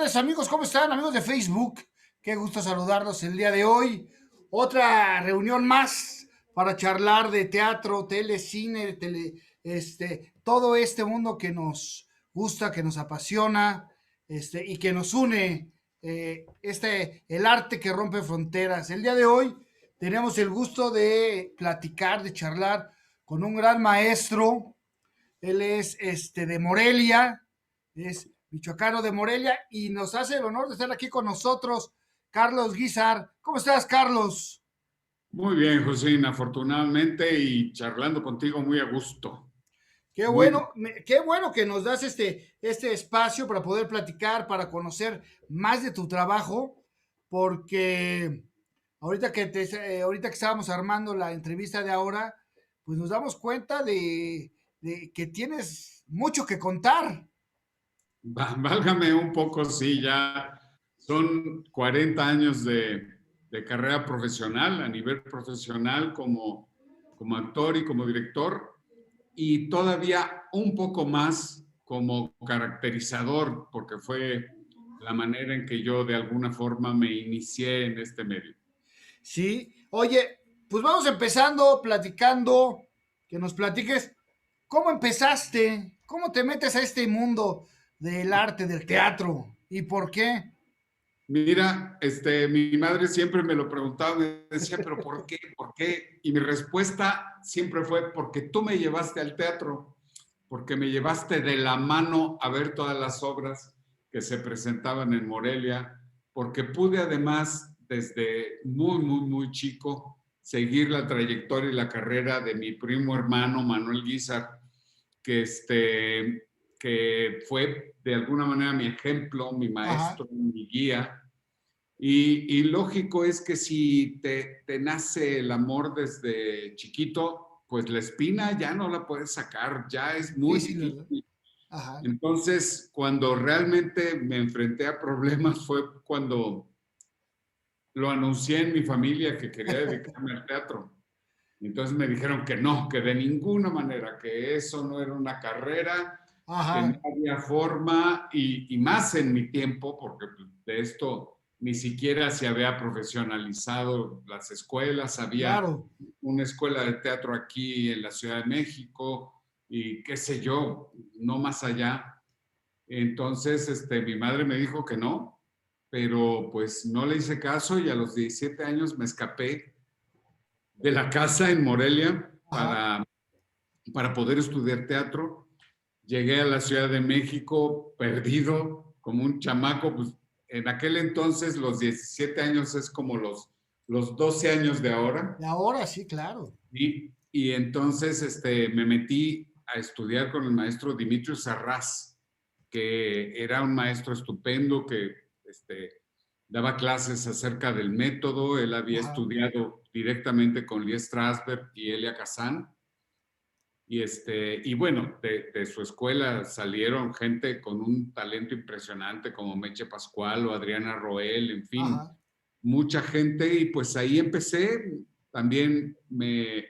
tardes, amigos, ¿cómo están? Amigos de Facebook, qué gusto saludarlos el día de hoy. Otra reunión más para charlar de teatro, tele, cine, todo este mundo que nos gusta, que nos apasiona, y que nos une, el arte que rompe fronteras. El día de hoy tenemos el gusto de platicar, de charlar con un gran maestro. Él es de Morelia, es michoacano de Morelia y nos hace el honor de estar aquí con nosotros, Carlos Guizar. ¿Cómo estás, Carlos? Muy bien, Josín, afortunadamente y charlando contigo muy a gusto. Muy bien. Qué bueno que nos das este espacio para poder platicar, para conocer más de tu trabajo, porque ahorita que estábamos armando la entrevista de ahora, pues nos damos cuenta de que tienes mucho que contar. Válgame un poco, sí, ya son 40 años de carrera profesional, a nivel profesional como actor y como director, y todavía un poco más como caracterizador, porque fue la manera en que yo de alguna forma me inicié en este medio. Sí, oye, pues vamos empezando platicando, que nos platiques cómo empezaste, cómo te metes a este mundo del arte, del teatro y por qué. Mira, mi madre siempre me lo preguntaba, me decía, pero ¿por qué? ¿Por qué? Y mi respuesta siempre fue, porque tú me llevaste al teatro, porque me llevaste de la mano a ver todas las obras que se presentaban en Morelia, porque pude además desde muy chico seguir la trayectoria y la carrera de mi primo hermano Manuel Guizar, que, que fue de alguna manera mi ejemplo, mi Ajá. maestro, mi guía. Y lógico es que si te nace el amor desde chiquito, pues la espina ya no la puedes sacar, ya es muy Difícil, ¿verdad? difícil. Ajá. Entonces, cuando realmente me enfrenté a problemas fue cuando lo anuncié en mi familia que quería dedicarme al teatro. Entonces me dijeron que no, que de ninguna manera, que eso no era una carrera, que no Ajá. había forma y más en mi tiempo, porque de esto ni siquiera se había profesionalizado las escuelas, había Claro. una escuela de teatro aquí en la Ciudad de México y qué sé yo, no más allá. Entonces, mi madre me dijo que no, pero pues no le hice caso y a los 17 años me escapé de la casa en Morelia Ajá. para poder estudiar teatro. Llegué a la Ciudad de México perdido, como un chamaco, pues en aquel entonces los 17 años es como los 12 años de Y ahora. ahora sí, claro. Y entonces me metí a estudiar con el maestro Dimitrios Arras, que era un maestro estupendo que daba clases acerca del método. Él había Ajá. estudiado directamente con Lee Strasberg y Elia Kazan. Y bueno, de su escuela salieron gente con un talento impresionante como Meche Pascual o Adriana Roel, en fin, Ajá. mucha gente. Y pues ahí empecé. También me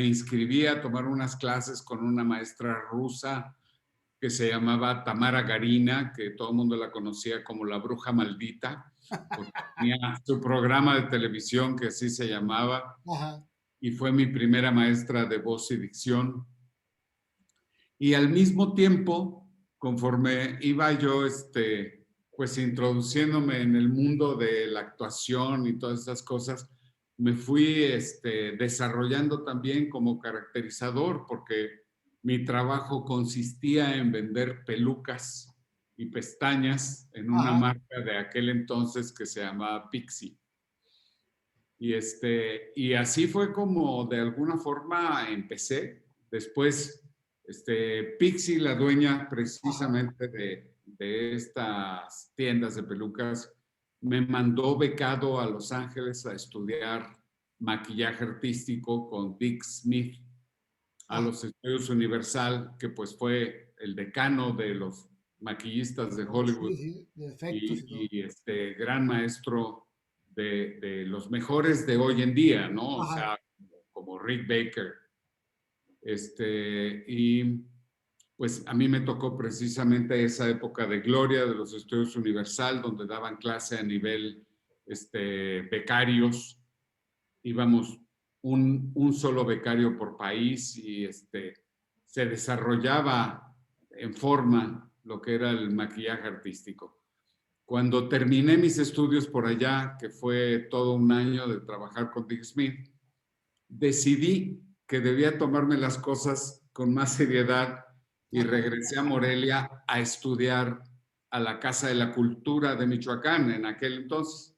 inscribí a tomar unas clases con una maestra rusa que se llamaba Tamara Garina, que todo el mundo la conocía como la bruja maldita, porque tenía su programa de televisión que así se llamaba, Ajá. y fue mi primera maestra de voz y dicción. Y al mismo tiempo, conforme iba yo, pues introduciéndome en el mundo de la actuación y todas esas cosas, me fui desarrollando también como caracterizador, porque mi trabajo consistía en vender pelucas y pestañas en una Ajá. marca de aquel entonces que se llamaba Pixie. Y así fue como de alguna forma empecé. Después, Pixie, la dueña Ajá. precisamente de estas tiendas de pelucas, me mandó becado a Los Ángeles a estudiar maquillaje artístico con Dick Smith a Ajá. los estudios Universal, que pues fue el decano de los maquillistas de Sí, Hollywood sí, de efectos y todo. y este gran maestro de los mejores de hoy en día, ¿no? O Ajá. sea, como Rick Baker. Y pues a mí me tocó precisamente esa época de gloria de los estudios Universal, donde daban clase a nivel becarios. Íbamos un solo becario por país y se desarrollaba en forma lo que era el maquillaje artístico. Cuando terminé mis estudios por allá, que fue todo un año de trabajar con Dick Smith, decidí que debía tomarme las cosas con más seriedad y regresé a Morelia a estudiar a la Casa de la Cultura de Michoacán en aquel entonces.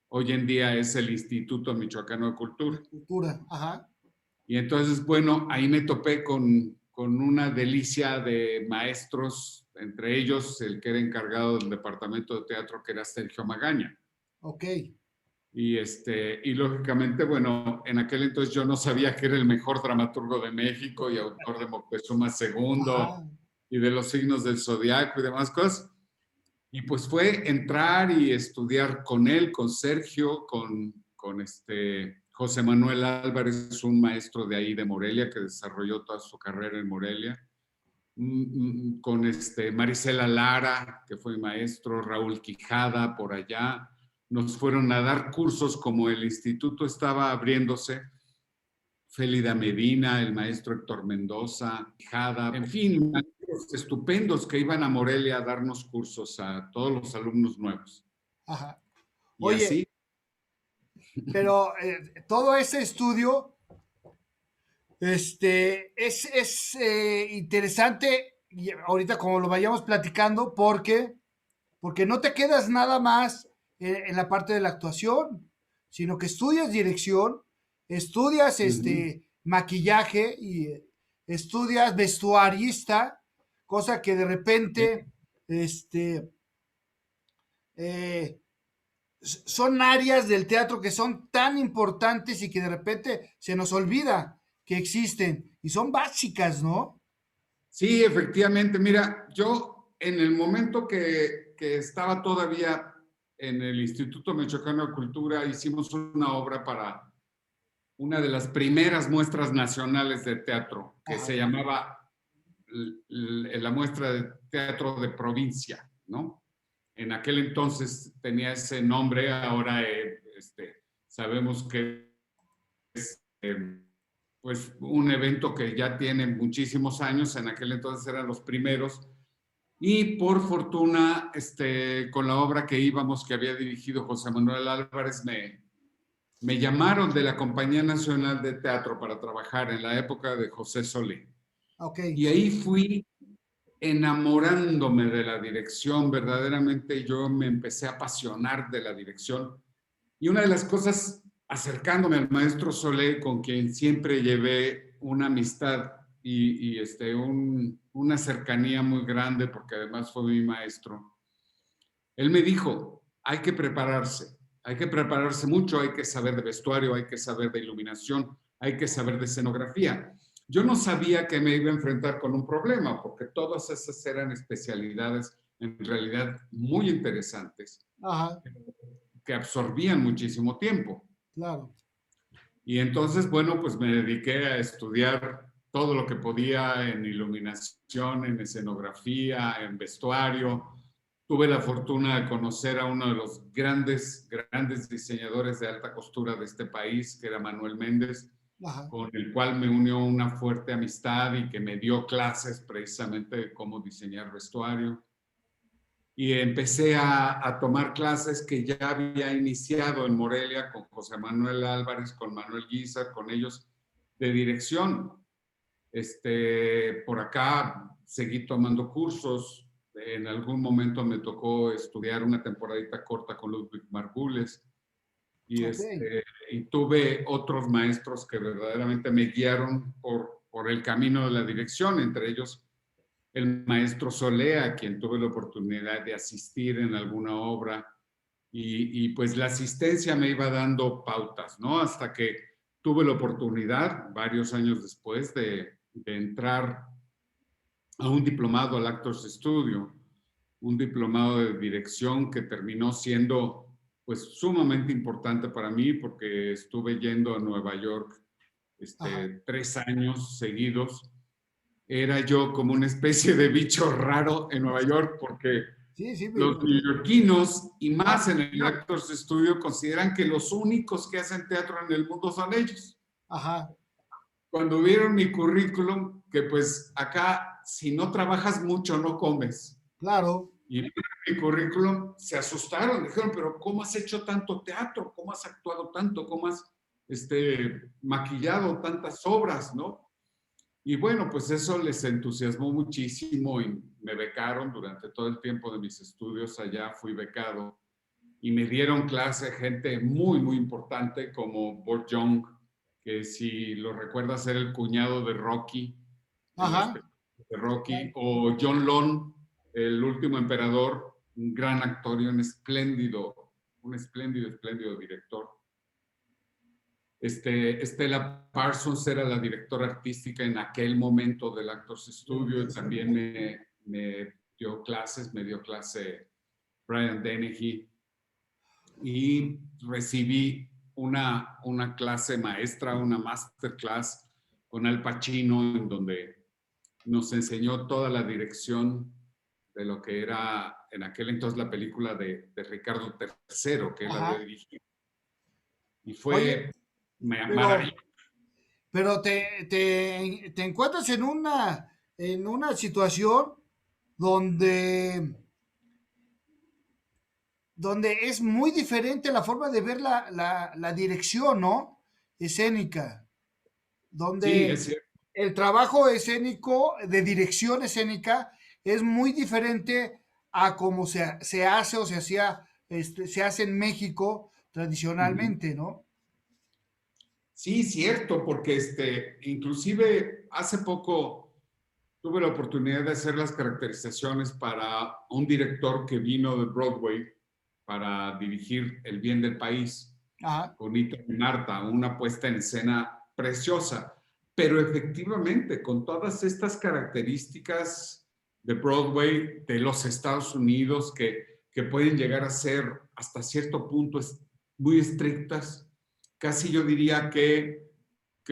Hoy en día es el Instituto Michoacano de Cultura. Cultura, ajá. Y entonces, bueno, ahí me topé con una delicia de maestros, entre ellos el que era encargado del departamento de teatro, que era Sergio Magaña. Ok. Y lógicamente, bueno, en aquel entonces yo no sabía que era el mejor dramaturgo de México y autor de Moctezuma II Ajá. y de los signos del zodiaco y demás cosas. Y pues fue entrar y estudiar con él, con Sergio, con José Manuel Álvarez, un maestro de ahí de Morelia que desarrolló toda su carrera en Morelia, con Marisela Lara, que fue maestro, Raúl Quijada por allá. Nos fueron a dar cursos como el instituto estaba abriéndose. Félida Medina, el maestro Héctor Mendoza, Quijada, en fin, maestros estupendos que iban a Morelia a darnos cursos a todos los alumnos nuevos. Ajá. Y Oye, así. pero todo ese estudio es interesante, y ahorita como lo vayamos platicando, porque no te quedas nada más en la parte de la actuación, sino que estudias dirección, estudias maquillaje y estudias vestuarista, cosa que de repente este, eh, son áreas del teatro que son tan importantes y que de repente se nos olvida que existen y son básicas, ¿no? Sí, efectivamente. Mira, yo en el momento que estaba todavía en el Instituto Michoacano de Cultura, hicimos una obra para una de las primeras muestras nacionales de teatro, que Ajá. se llamaba la muestra de teatro de provincia, ¿no? En aquel entonces tenía ese nombre, ahora sabemos que es pues un evento que ya tiene muchísimos años, en aquel entonces eran los primeros, y por fortuna, con la obra que íbamos, que había dirigido José Manuel Álvarez, me llamaron de la Compañía Nacional de Teatro para trabajar en la época de José Solé. Ok, Y ahí sí. fui enamorándome de la dirección, verdaderamente yo me empecé a apasionar de la dirección. Y una de las cosas, acercándome al maestro Solé, con quien siempre llevé una amistad una cercanía muy grande, porque además fue mi maestro, él me dijo, hay que prepararse mucho, hay que saber de vestuario, hay que saber de iluminación, hay que saber de escenografía. Yo no sabía que me iba a enfrentar con un problema, porque todas esas eran especialidades en realidad muy interesantes, Ajá, que absorbían muchísimo tiempo. claro. Y entonces, bueno, pues me dediqué a estudiar todo lo que podía en iluminación, en escenografía, en vestuario. Tuve la fortuna de conocer a uno de los grandes, grandes diseñadores de alta costura de este país, que era Manuel Méndez, Ajá. con el cual me unió una fuerte amistad y que me dio clases precisamente de cómo diseñar vestuario. Y empecé a tomar clases que ya había iniciado en Morelia con José Manuel Álvarez, con Manuel Guizar, con ellos de dirección. Por acá seguí tomando cursos. En algún momento me tocó estudiar una temporadita corta con Ludwig Margules y, Ok. y tuve otros maestros que verdaderamente me guiaron por el camino de la dirección, entre ellos el maestro Solea, a quien tuve la oportunidad de asistir en alguna obra, y pues la asistencia me iba dando pautas, ¿no? Hasta que tuve la oportunidad, varios años después, de entrar a un diplomado al Actors Studio, un diplomado de dirección que terminó siendo pues sumamente importante para mí porque estuve yendo a Nueva York Ajá. 3 años seguidos era yo como una especie de bicho raro en Nueva York porque Sí, sí, los neoyorquinos y más claro, en el Actors Studio consideran que los únicos que hacen teatro en el mundo son ellos. ajá, Cuando vieron mi currículum, que pues acá si no trabajas mucho no comes. claro, Y vieron mi currículum, se asustaron, dijeron, pero ¿cómo has hecho tanto teatro? ¿Cómo has actuado tanto? ¿Cómo has maquillado tantas obras? ¿No? Y bueno, pues eso les entusiasmó muchísimo y me becaron durante todo el tiempo de mis estudios allá, fui becado y me dieron clase gente muy, muy importante como Burt Young, que si lo recuerdas era el cuñado de Rocky en las ajá, películas de Rocky, claro. o John Lone, el último emperador, un gran actor y un espléndido, espléndido director. Estela Parsons era la directora artística en aquel momento del Actors Studio y también me dio clases, me dio clase Brian Dennehy y recibí una clase maestra, una masterclass con Al Pacino en donde nos enseñó toda la dirección de lo que era en aquel entonces la película de Ricardo III, que él había Ajá. dirigido. Y Oye, fue pero, maravilloso. pero te encuentras en una situación donde, donde es muy diferente la forma de ver la dirección, ¿no? Escénica, Sí, donde es cierto. el trabajo escénico, de dirección escénica, es muy diferente a cómo se hace o se hacía, se hace en México Ujú. tradicionalmente, ¿no? Sí, cierto, porque inclusive hace poco tuve la oportunidad de hacer las caracterizaciones para un director que vino de Broadway para dirigir El bien del país Ajá, con Ito y Marta, una puesta en escena preciosa, pero efectivamente con todas estas características de Broadway de los Estados Unidos que pueden llegar a ser hasta cierto punto muy estrictas, casi yo diría que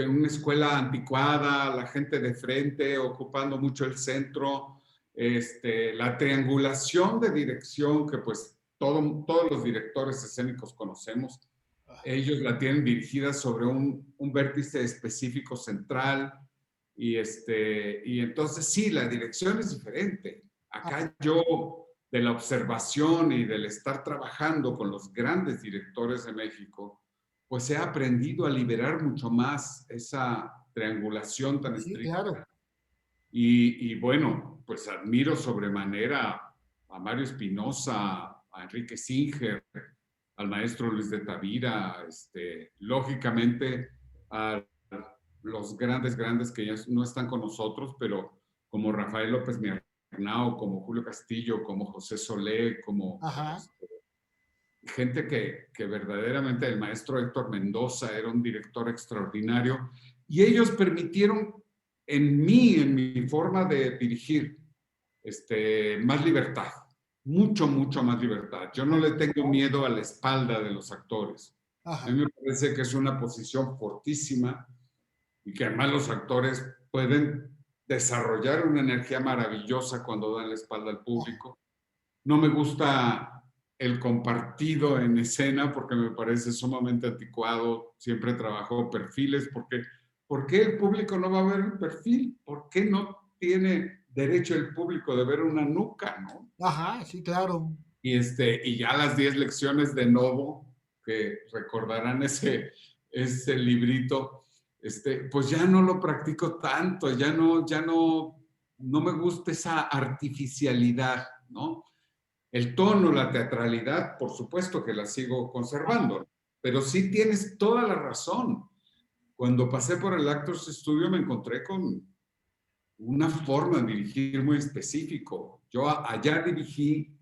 una escuela anticuada, la gente de frente ocupando mucho el centro, la triangulación de dirección que pues todos los directores escénicos conocemos, ellos la tienen dirigida sobre un vértice específico central y entonces sí, la dirección es diferente. ajá, Acá yo, de la observación y del estar trabajando con los grandes directores de México, pues he aprendido a liberar mucho más esa triangulación tan sí, estricta. claro. Y bueno, pues admiro sobremanera a Mario Espinosa, a Enrique Singer, al maestro Luis de Tavira, lógicamente a los grandes, grandes que ya no están con nosotros, pero como Rafael López Miarnao, como Julio Castillo, como José Solé, como Ajá, gente que verdaderamente el maestro Héctor Mendoza era un director extraordinario y ellos permitieron en mi forma de dirigir, más libertad, mucho más libertad. Yo no le tengo miedo a la espalda de los actores. A ajá, mí me parece que es una posición fortísima y que además los actores pueden desarrollar una energía maravillosa cuando dan la espalda al ajá. público. No me gusta el compartido en escena porque me parece sumamente anticuado. Siempre trabajo perfiles porque ¿por qué el público no va a ver un perfil? ¿Por qué no tiene derecho el público de ver una nuca, no? Ajá, sí, claro. Y ya las 10 lecciones de Novo, que recordarán ese librito, pues ya no lo practico tanto, no me gusta esa artificialidad, ¿no? El tono, la teatralidad, por supuesto que la sigo Ajá, conservando, pero sí tienes toda la razón. Cuando pasé por el Actors Studio me encontré con una forma de dirigir muy específico. Yo allá dirigí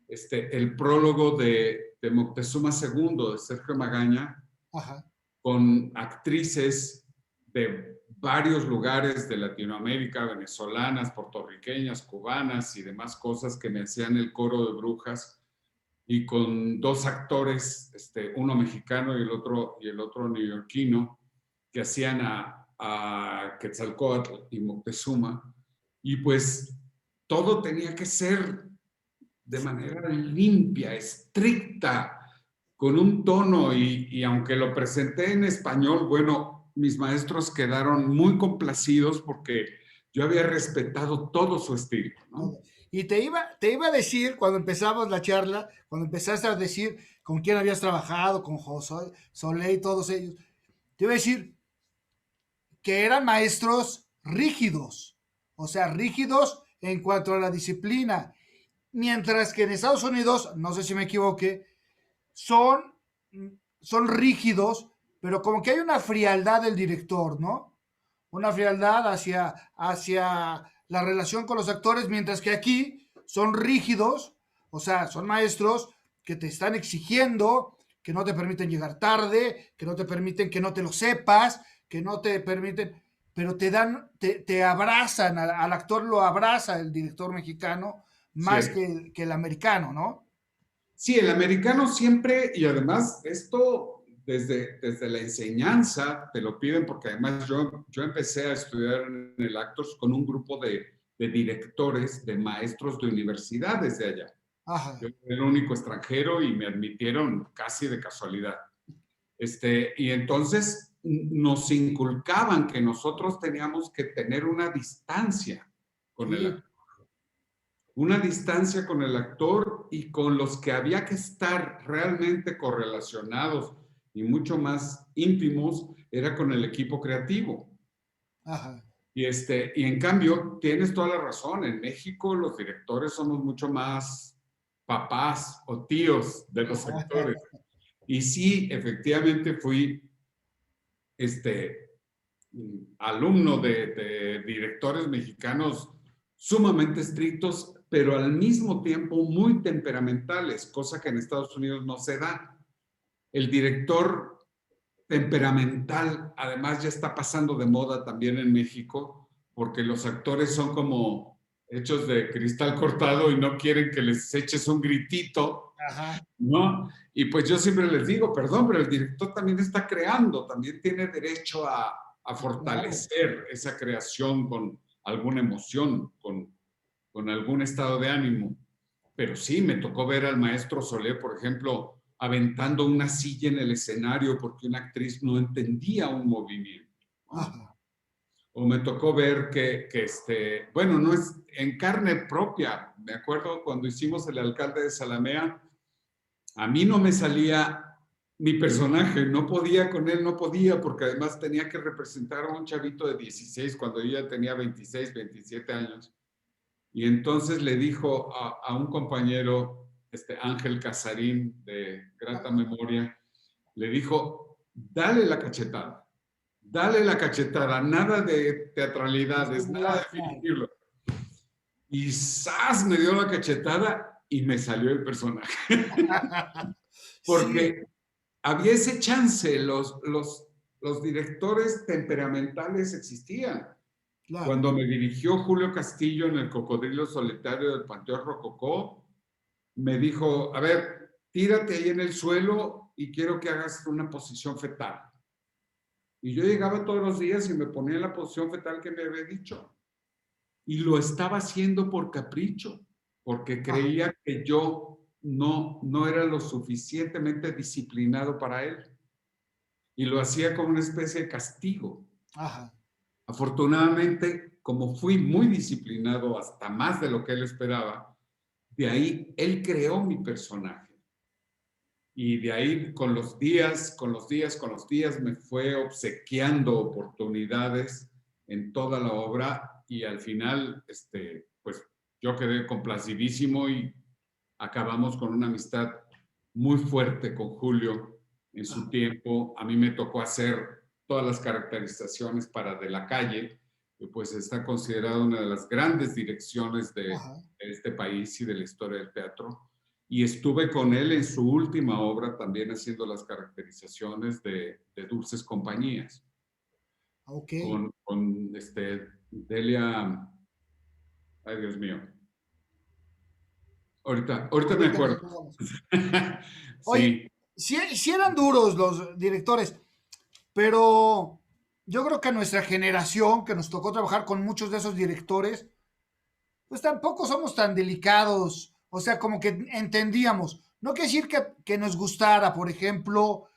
el prólogo de Moctezuma II, de Sergio Magaña, ajá, con actrices de varios lugares de Latinoamérica, venezolanas, puertorriqueñas, cubanas y demás cosas que me hacían el coro de brujas y con dos actores, uno mexicano y el otro neoyorquino, que hacían a Quetzalcóatl y Moctezuma, y pues todo tenía que ser de manera limpia, estricta, con un tono, y aunque lo presenté en español, bueno, mis maestros quedaron muy complacidos porque yo había respetado todo su estilo, ¿no? Y te iba a decir, cuando empezamos la charla, cuando empezaste a decir con quién habías trabajado, con José Solé y todos ellos, te iba a decir que eran maestros rígidos, o sea, rígidos en cuanto a la disciplina, mientras que en Estados Unidos, no sé si me equivoqué, son, son rígidos, pero como que hay una frialdad del director, ¿no? Una frialdad hacia la relación con los actores, mientras que aquí son rígidos, o sea, son maestros que te están exigiendo, que no te permiten llegar tarde, que no te permiten que no te lo sepas, que no te permiten, pero te abrazan, al actor lo abraza el director mexicano más Sí, que el americano, ¿no? sí, el americano siempre, y además esto desde la enseñanza te lo piden, porque además yo empecé a estudiar en el Actors con un grupo de directores, de maestros de universidades de allá. Ajá. Yo era el único extranjero y me admitieron casi de casualidad. Y entonces nos inculcaban que nosotros teníamos que tener Sí, una distancia con el actor y con los que había que estar realmente correlacionados y mucho más íntimos era con el equipo creativo. ajá. Y en cambio, tienes toda la razón, en México los directores somos mucho más papás o tíos de los actores. Y sí, efectivamente fui este, alumno de directores mexicanos sumamente estrictos, pero al mismo tiempo muy temperamentales, cosa que en Estados Unidos no se da. El director temperamental, además, ya está pasando de moda también en México, porque los actores son como hechos de cristal cortado y no quieren que les eches un gritito, Ajá. ¿no? Y pues yo siempre les digo, perdón, pero el director también está creando, también tiene derecho a Claro. fortalecer esa creación con alguna emoción, con algún estado de ánimo. Pero sí, me tocó ver al maestro Solé, por ejemplo, aventando una silla en el escenario porque una actriz no entendía un movimiento, ¿no? Ajá. O me tocó ver bueno, no es en carne propia. Me acuerdo cuando hicimos El alcalde de Zalamea, a mí no me salía mi personaje, no podía con él, no podía, porque además tenía que representar a un chavito de 16 cuando yo ya tenía 26, 27 años. Y entonces le dijo a un compañero, Ángel Casarín, de grata memoria, le dijo, dale la cachetada, nada de teatralidades, nada de Claro. fingirlo. Y ¡zas! Me dio la cachetada y me salió el personaje. Sí, Porque había ese chance, los directores temperamentales existían. claro. Cuando me dirigió Julio Castillo en El Cocodrilo Solitario del Panteón Rococó, me dijo, a ver, tírate ahí en el suelo y quiero que hagas una posición fetal. Y yo llegaba todos los días y me ponía en la posición fetal que me había dicho. Y lo estaba haciendo por capricho, porque Ajá, creía que yo no era lo suficientemente disciplinado para él. Y lo hacía como una especie de castigo. ajá. Afortunadamente, como fui muy disciplinado hasta más de lo que él esperaba, de ahí él creó mi personaje. Y de ahí con los días me fue obsequiando oportunidades en toda la obra y al final, pues yo quedé complacidísimo y acabamos con una amistad muy fuerte con Julio en su tiempo. A mí me tocó hacer todas las caracterizaciones para De la Calle, que pues está considerada una de las grandes direcciones de Ajá. este país y de la historia del teatro. Y estuve con él en su última obra también haciendo las caracterizaciones de Dulces Compañías, Ok. con Delia, ay Dios mío, ahorita me Ahorita acuerdo. recordamos. Oye, Sí, sí eran duros los directores, pero yo creo que nuestra generación, que nos tocó trabajar con muchos de esos directores, pues tampoco somos tan delicados. O sea, como que entendíamos. No quiere decir que nos gustara, por ejemplo,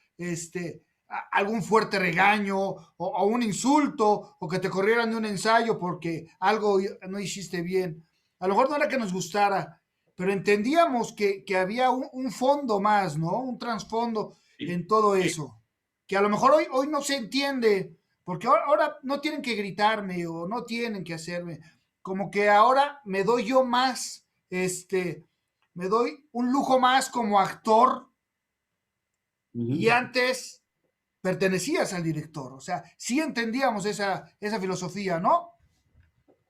algún fuerte regaño o un insulto o que te corrieran de un ensayo porque algo no hiciste bien. A lo mejor no era que nos gustara, pero entendíamos que había un fondo más, ¿no? Un trasfondo Y, en todo y- eso. Que a lo mejor hoy no se entiende, porque ahora no tienen que gritarme o no tienen que hacerme. Como que ahora me doy yo más, me doy un lujo más como actor y Ujú. antes pertenecías al director. O sea, sí entendíamos esa filosofía, ¿no?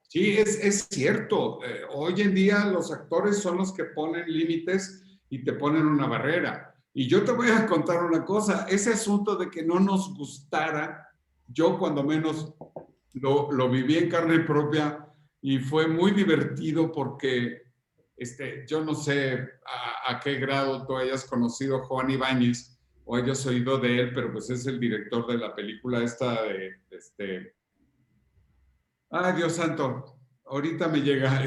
Sí, es cierto. Hoy en día los actores son los que ponen límites y te ponen una barrera. Y yo te voy a contar una cosa, ese asunto de que no nos gustara, yo cuando menos lo viví en carne propia y fue muy divertido porque yo no sé a qué grado tú hayas conocido a Juan Ibáñez o hayas oído de él, pero pues es el director de la película esta de. Ay, Dios santo, ahorita me llega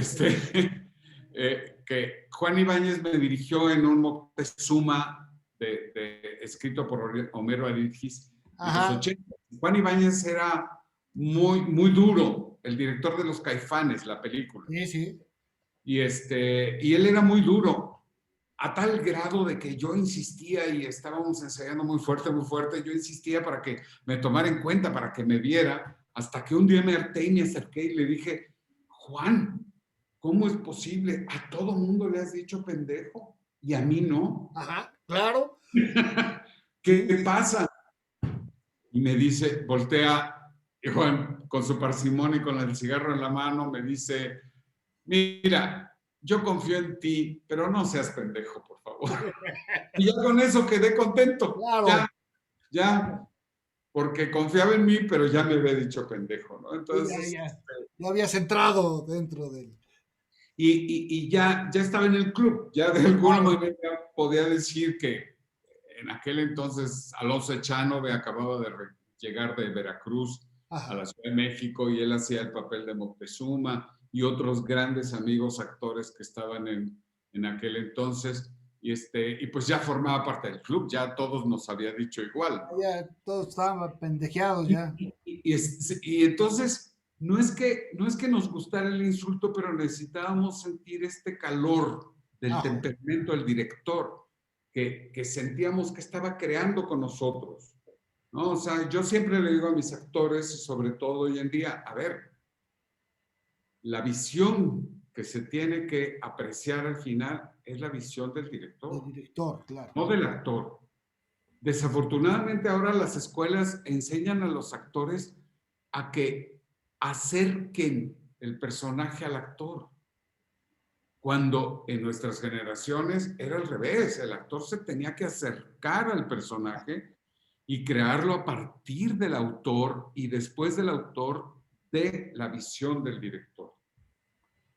que Juan Ibáñez me dirigió en un Moctezuma escrito por Homero Aridgis en los Ajá. 80. Juan Ibáñez era muy, muy duro, el director de Los Caifanes, la película. Sí, sí. Y él era muy duro, a tal grado de que yo insistía y estábamos ensayando muy fuerte, yo insistía para que me tomara en cuenta, para que me viera, hasta que un día me harté y me acerqué y le dije, Juan, ¿cómo es posible? A todo mundo le has dicho pendejo y a mí no. Ajá. Claro. Sí, ¿Qué sí, sí. pasa? Y me dice, voltea, y Juan, con su parsimonia y con el cigarro en la mano, me dice, mira, yo confío en ti, pero no seas pendejo, por favor. Y ya con eso quedé contento. Ya, Claro. ya, porque confiaba en mí, pero ya me había dicho pendejo, ¿no? Sí, ya, Entonces, ya. Ya habías entrado dentro del. y ya estaba en el club, ya de alguna Claro. manera podía decir que en aquel entonces Alonso Echanove acababa de llegar de Veracruz a Ajá. la Ciudad de México y él hacía el papel de Moctezuma y otros grandes amigos actores que estaban en aquel entonces. Y pues ya formaba parte del club, ya todos nos había dicho igual, ¿no? Ya todos estaban pendejeados Y, ya. y entonces, no es que nos gustara el insulto, pero necesitábamos sentir este calor del Ajá. temperamento del director, que sentíamos que estaba creando con nosotros, ¿no? O sea, yo siempre le digo a mis actores, sobre todo hoy en día, a ver, la visión que se tiene que apreciar al final es la visión del Del director, director, claro. no del actor. Desafortunadamente ahora las escuelas enseñan a los actores a que acerquen el personaje al actor, cuando en nuestras generaciones era al revés, el actor se tenía que acercar al personaje y crearlo a partir del autor y después del autor de la visión del director.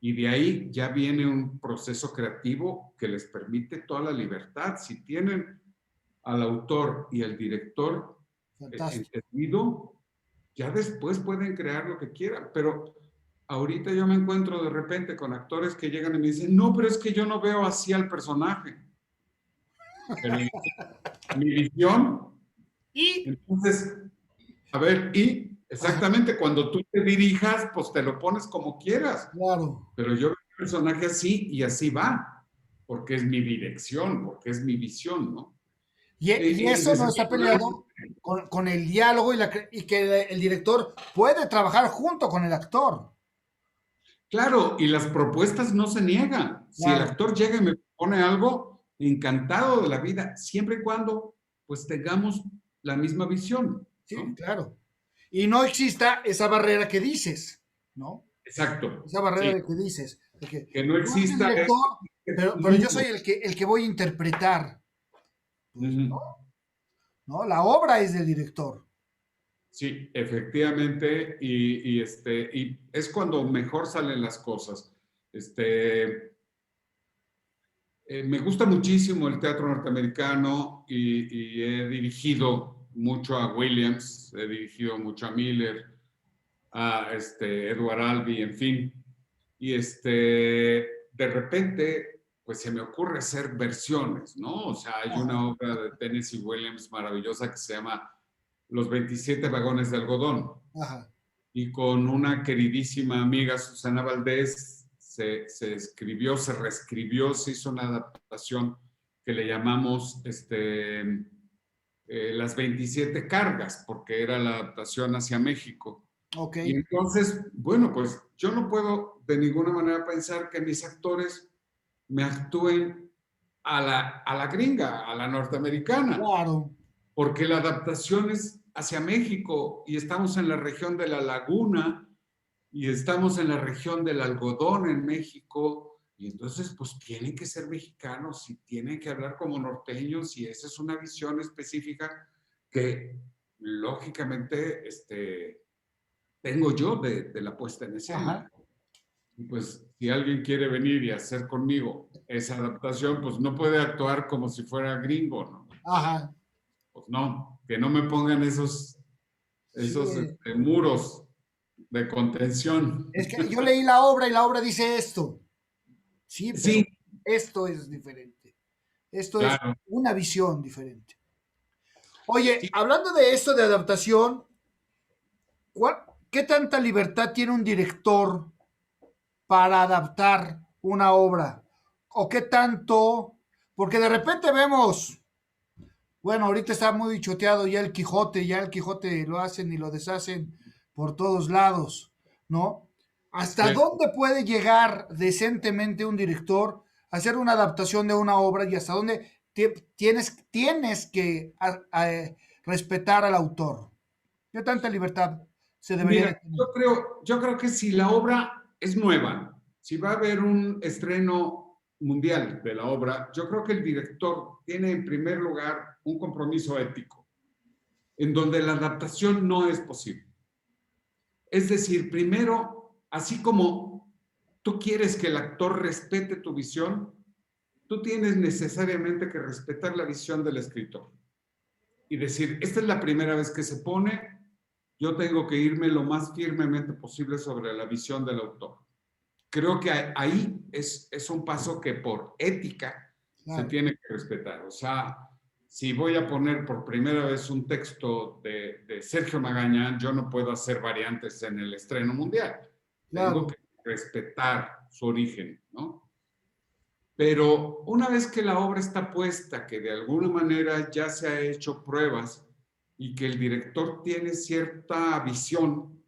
Y de ahí ya viene un proceso creativo que les permite toda la libertad. Si tienen al autor y al director Fantástico. entendido, ya después pueden crear lo que quieran. Pero ahorita yo me encuentro de repente con actores que llegan y me dicen, no, pero es que yo no veo así al personaje. Pero mi visión, Y, entonces, a ver, y ajá, exactamente cuando tú te dirijas, pues te lo pones como quieras. claro. Pero yo veo el personaje así y así va, porque es mi dirección, porque es mi visión, ¿no? Y Y eso no está desafortunadamente, peleado con el diálogo y que el director puede trabajar junto con el actor. claro, y las propuestas no se niegan. Si el Claro. actor llega y me pone algo, encantado de la vida, siempre y cuando pues tengamos la misma visión, Sí, ¿no? claro. Y no exista esa barrera que dices, ¿no? Exacto, Esa barrera sí, de que dices, de que que no tú eres el exista director, pero yo soy mutuo. el que voy a interpretar. Pues Ujú. no, no, la obra es del director. Sí, efectivamente, y es cuando mejor salen las cosas. Me gusta muchísimo el teatro norteamericano y he dirigido mucho a Williams, he dirigido mucho a Miller, a Edward Albee, en fin. Y de repente, pues se me ocurre hacer versiones, ¿no? O sea, hay una obra de Tennessee Williams maravillosa que se llama Los 27 vagones de algodón. Ajá. Y con una queridísima amiga, Susana Valdés, se escribió, se reescribió, se hizo una adaptación que le llamamos Las 27 cargas, porque era la adaptación hacia México. Ok. Y entonces, bueno, pues yo no puedo de ninguna manera pensar que mis actores me actúen a la gringa, a la norteamericana, Claro. porque la adaptación es hacia México y estamos en la región de la laguna y estamos en la región del algodón en México y entonces pues tienen que ser mexicanos y tienen que hablar como norteños y esa es una visión específica que lógicamente tengo yo de la puesta en escena. Ajá. Y pues si alguien quiere venir y hacer conmigo esa adaptación, pues no puede actuar como si fuera gringo, ¿no? Ajá. Pues no, que no me pongan esos Sí. muros de contención. Es que yo leí la obra y la obra dice esto. Sí, pero Sí, esto es diferente. Esto es claro. una visión diferente. Oye, Sí, hablando de esto de adaptación, ¿qué tanta libertad tiene un director para adaptar una obra? ¿O qué tanto? Porque de repente vemos, bueno, ahorita está muy choteado ya el Quijote lo hacen y lo deshacen por todos lados, ¿no? ¿Hasta sí. dónde puede llegar decentemente un director a hacer una adaptación de una obra y hasta dónde tienes que respetar al autor? ¿Qué tanta libertad se debería de Mira, tener? yo creo que si la obra es nueva, si va a haber un estreno mundial de la obra, yo creo que el director tiene en primer lugar un compromiso ético, en donde la adaptación no es posible. Es decir, primero, así como tú quieres que el actor respete tu visión, tú tienes necesariamente que respetar la visión del escritor y decir, esta es la primera vez que se pone, yo tengo que irme lo más firmemente posible sobre la visión del autor. Creo que ahí es un paso que por ética se Claro, tiene que respetar. O sea, si voy a poner por primera vez un texto de Sergio Magaña, yo no puedo hacer variantes en el estreno mundial. Tengo claro. que respetar su origen, ¿no? Pero una vez que la obra está puesta, que de alguna manera ya se ha hecho pruebas y que el director tiene cierta visión,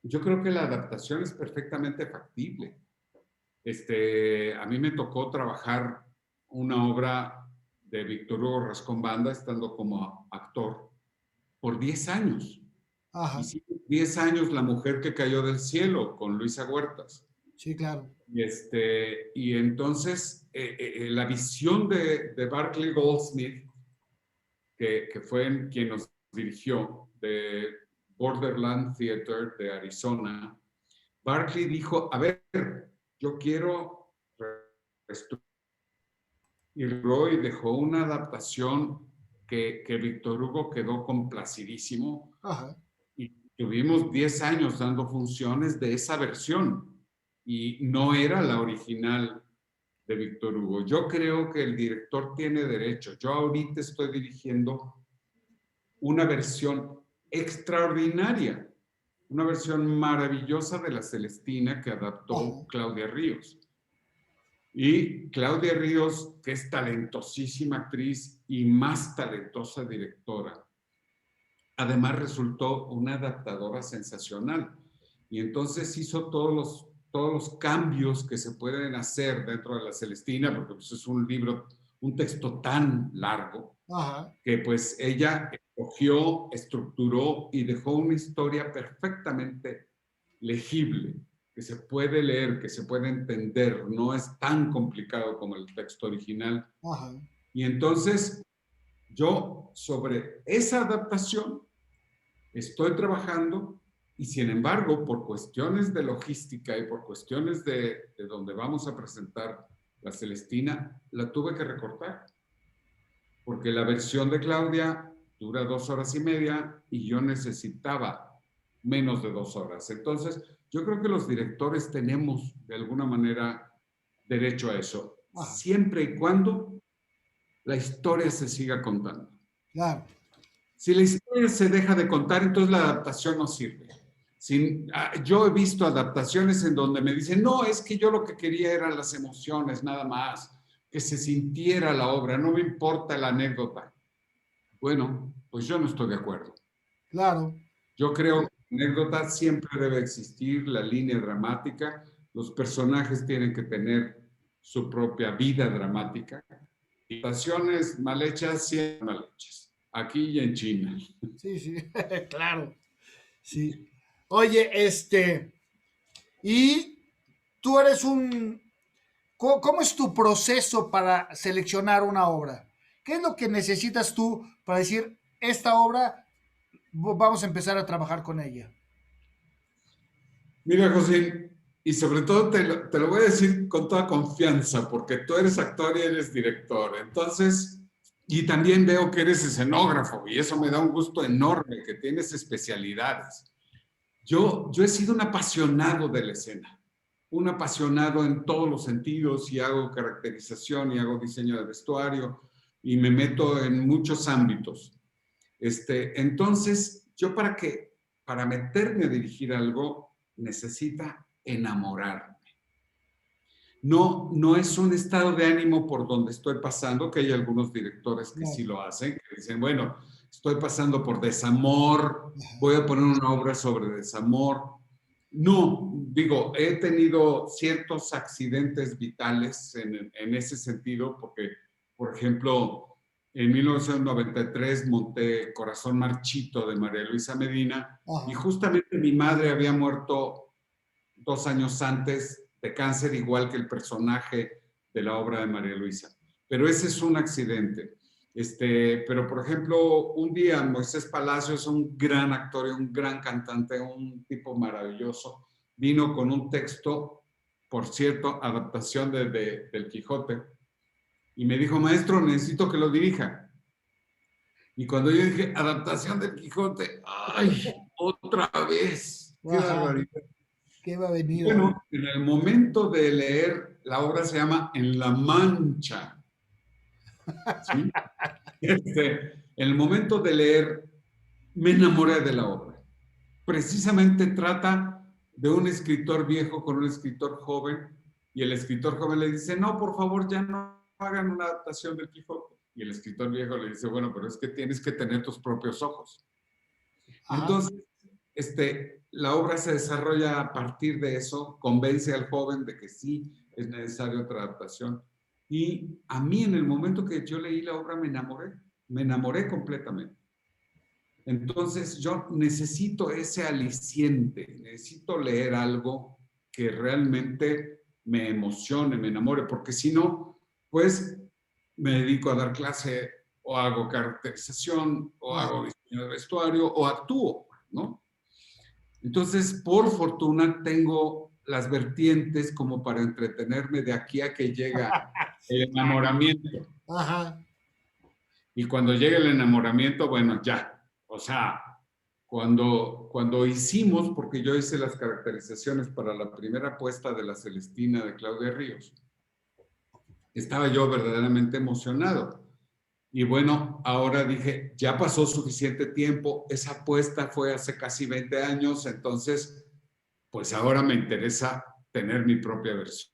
yo creo que la adaptación es perfectamente factible. A mí me tocó trabajar una obra de Víctor Hugo Rascón Banda estando como actor por 10 años. Y Ajá, sí, 10 años La mujer que cayó del cielo con Luisa Huertas. sí, claro. Y entonces la visión de Barclay Goldsmith, que fue quien nos dirigió, de Borderland Theater de Arizona, Barclay dijo, a ver, yo quiero reestructurar. Y Roy dejó una adaptación que Víctor Hugo quedó complacidísimo Ajá, y tuvimos 10 años dando funciones de esa versión y no era la original de Víctor Hugo. Yo creo que el director tiene derecho. Yo ahorita estoy dirigiendo una versión extraordinaria, una versión maravillosa de La Celestina que adaptó ajá. Claudia Ríos. Y Claudia Ríos, que es talentosísima actriz y más talentosa directora, además resultó una adaptadora sensacional. Y entonces hizo todos los cambios que se pueden hacer dentro de La Celestina, porque pues, es un libro, un texto tan largo, Ajá. que pues ella escogió, estructuró y dejó una historia perfectamente legible, que se puede leer, que se puede entender, no es tan complicado como el texto original. Ajá. Y entonces yo sobre esa adaptación estoy trabajando y sin embargo, por cuestiones de logística y por cuestiones de donde vamos a presentar La Celestina, la tuve que recortar porque la versión de Claudia dura 2 horas y media y yo necesitaba menos de 2 horas. Entonces, yo creo que los directores tenemos de alguna manera derecho a eso, Ajá, siempre y cuando la historia se siga contando. claro. Si la historia se deja de contar, entonces la adaptación no sirve. Yo he visto adaptaciones en donde me dicen, no, es que yo lo que quería eran las emociones, nada más, que se sintiera la obra, no me importa la anécdota. Bueno, pues yo no estoy de acuerdo. Claro. Yo creo que la anécdota siempre debe existir, la línea dramática, los personajes tienen que tener su propia vida dramática. Adaptaciones mal hechas, siempre mal hechas, aquí y en China. Sí, sí, claro. Sí. Oye, y tú eres un... ¿Cómo es tu proceso para seleccionar una obra? ¿Qué es lo que necesitas tú para decir, esta obra vamos a empezar a trabajar con ella? Mira, José, y sobre todo te lo voy a decir con toda confianza, porque tú eres actor y eres director. Entonces, y también veo que eres escenógrafo, y eso me da un gusto enorme, que tienes especialidades. Yo he sido un apasionado de la escena, un apasionado en todos los sentidos, y hago caracterización, y hago diseño de vestuario, y me meto en muchos ámbitos. Entonces, para meterme a dirigir algo, necesita enamorarme. No, no es un estado de ánimo por donde estoy pasando, que hay algunos directores que Claro. sí lo hacen, que dicen, bueno, estoy pasando por desamor, voy a poner una obra sobre desamor. No, digo, he tenido ciertos accidentes vitales en ese sentido, porque, por ejemplo, en 1993 monté Corazón Marchito de María Luisa Medina, y Ajá. justamente mi madre había muerto 2 años antes de cáncer, igual que el personaje de la obra de María Luisa. Pero ese es un accidente. Pero, por ejemplo, un día Moisés Palacios, un gran actor y un gran cantante, un tipo maravilloso, vino con un texto, por cierto, adaptación del Quijote, y me dijo, maestro, necesito que lo dirija. Y cuando yo dije, adaptación del Quijote, ¡ay, otra vez! ¡Qué Ajá. barbaridad! ¿Qué va a venir ahora? Bueno, en el momento de leer, la obra se llama En la Mancha, ¿sí? En el momento de leer, me enamoré de la obra. Precisamente trata de un escritor viejo con un escritor joven, y el escritor joven le dice, no, por favor, ya no hagan una adaptación del Quijote. Y el escritor viejo le dice, bueno, pero es que tienes que tener tus propios ojos. Ajá. Entonces, la obra se desarrolla a partir de eso, convence al joven de que sí es necesaria otra adaptación. Y a mí, en el momento que yo leí la obra, me enamoré completamente. Entonces, yo necesito ese aliciente, necesito leer algo que realmente me emocione, me enamore, porque si no, pues me dedico a dar clase, o hago caracterización, o Claro. hago diseño de vestuario, o actúo, ¿no? Entonces, por fortuna, tengo las vertientes como para entretenerme de aquí a que llega el enamoramiento. Ajá. Y cuando llega el enamoramiento, bueno, ya. O sea, cuando hicimos, porque yo hice las caracterizaciones para la primera puesta de La Celestina de Claudia Ríos, estaba yo verdaderamente emocionado. Y bueno, ahora dije, ya pasó suficiente tiempo, esa apuesta fue hace casi 20 años, entonces, pues ahora me interesa tener mi propia versión.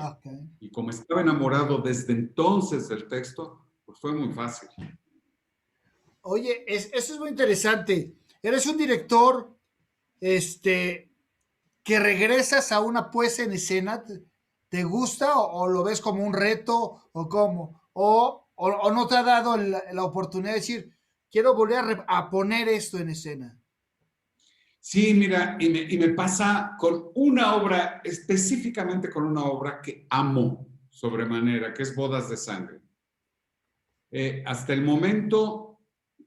Ok. Y como estaba enamorado desde entonces del texto, pues fue muy fácil. Oye, eso es muy interesante. Eres un director, este, que regresas a una puesta en escena. ¿Te gusta o lo ves como un reto o cómo? O no te ha dado la oportunidad de decir, quiero volver a poner esto en escena. Sí, mira, y me pasa con una obra, específicamente con una obra que amo sobremanera, que es Bodas de Sangre. Hasta el momento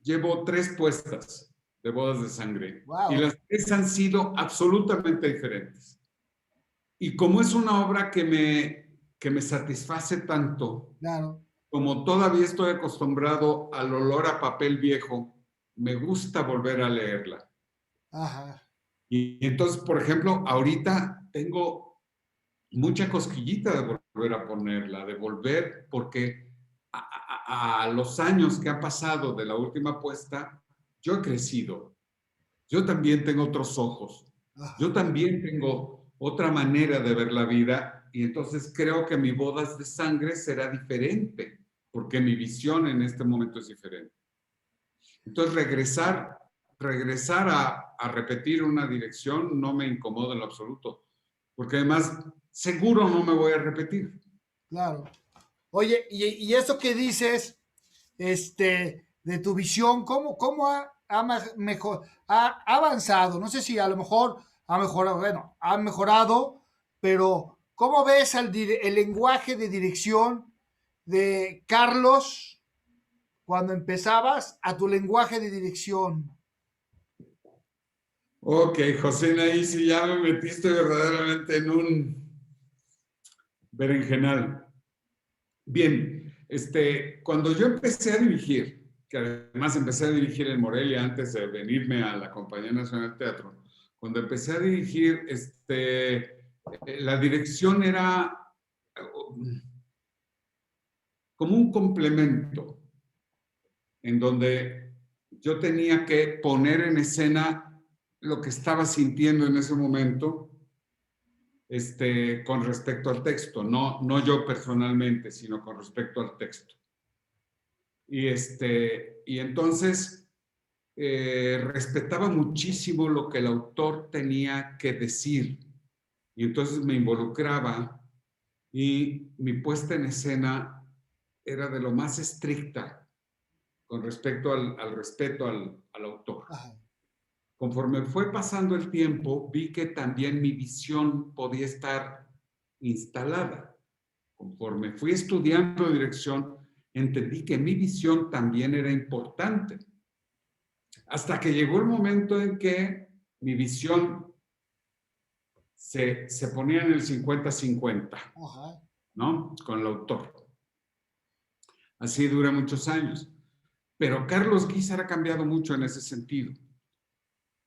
llevo 3 puestas de Bodas de Sangre, y Wow, las 3 han sido absolutamente diferentes. Y como es una obra que me satisface tanto, claro. como todavía estoy acostumbrado al olor a papel viejo me gusta volver a leerla. Ajá. Y entonces, por ejemplo, ahorita tengo mucha cosquillita de volver a ponerla, de volver, porque a los años que han pasado de la última apuesta, yo he crecido. Yo también tengo otros ojos. Yo Ajá. también tengo otra manera de ver la vida y entonces creo que mi bodas de sangre será diferente, porque mi visión en este momento es diferente. Entonces regresar a repetir una dirección no me incomoda en lo absoluto, porque además seguro no me voy a repetir. Claro. Oye, y eso que dices, de tu visión, ¿cómo ha avanzado? No sé si a lo mejor ha mejorado, bueno, ha mejorado, pero ¿cómo ves el lenguaje de dirección de Carlos cuando empezabas a tu lenguaje de dirección? Ok, José, ahí sí ya me metiste verdaderamente en un berenjenal. Bien, cuando yo empecé a dirigir, que además empecé a dirigir en Morelia antes de venirme a la Compañía Nacional de Teatro, cuando empecé a dirigir, la dirección era como un complemento en donde yo tenía que poner en escena lo que estaba sintiendo en ese momento con respecto al texto, no yo personalmente, sino con respecto al texto. Y entonces respetaba muchísimo lo que el autor tenía que decir. Y entonces me involucraba y mi puesta en escena era de lo más estricta con respecto al respeto al autor. Ajá. Conforme fue pasando el tiempo, vi que también mi visión podía estar instalada. Conforme fui estudiando dirección, entendí que mi visión también era importante. Hasta que llegó el momento en que mi visión se ponía en el 50-50, Ajá. ¿no? Con el autor. Así dura muchos años. Pero Carlos Guízar ha cambiado mucho en ese sentido.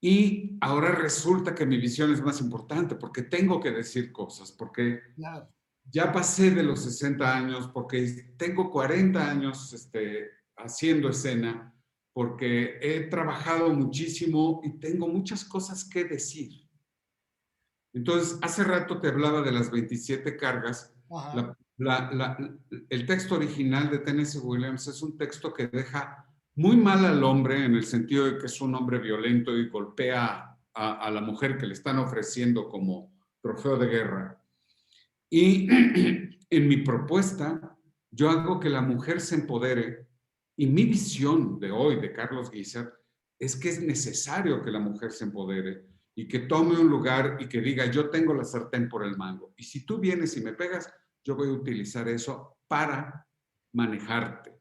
Y ahora resulta que mi visión es más importante porque tengo que decir cosas, porque Claro. ya pasé de los 60 años, porque tengo 40 años haciendo escena, porque he trabajado muchísimo y tengo muchas cosas que decir. Entonces, hace rato te hablaba de las 27 cargas. Ajá. El texto original de Tennessee Williams es un texto que deja muy mal al hombre en el sentido de que es un hombre violento y golpea a la mujer que le están ofreciendo como trofeo de guerra. Y en mi propuesta, yo hago que la mujer se empodere y mi visión de hoy de Carlos Guízar es que es necesario que la mujer se empodere y que tome un lugar y que diga, yo tengo la sartén por el mango. Y si tú vienes y me pegas, yo voy a utilizar eso para manejarte.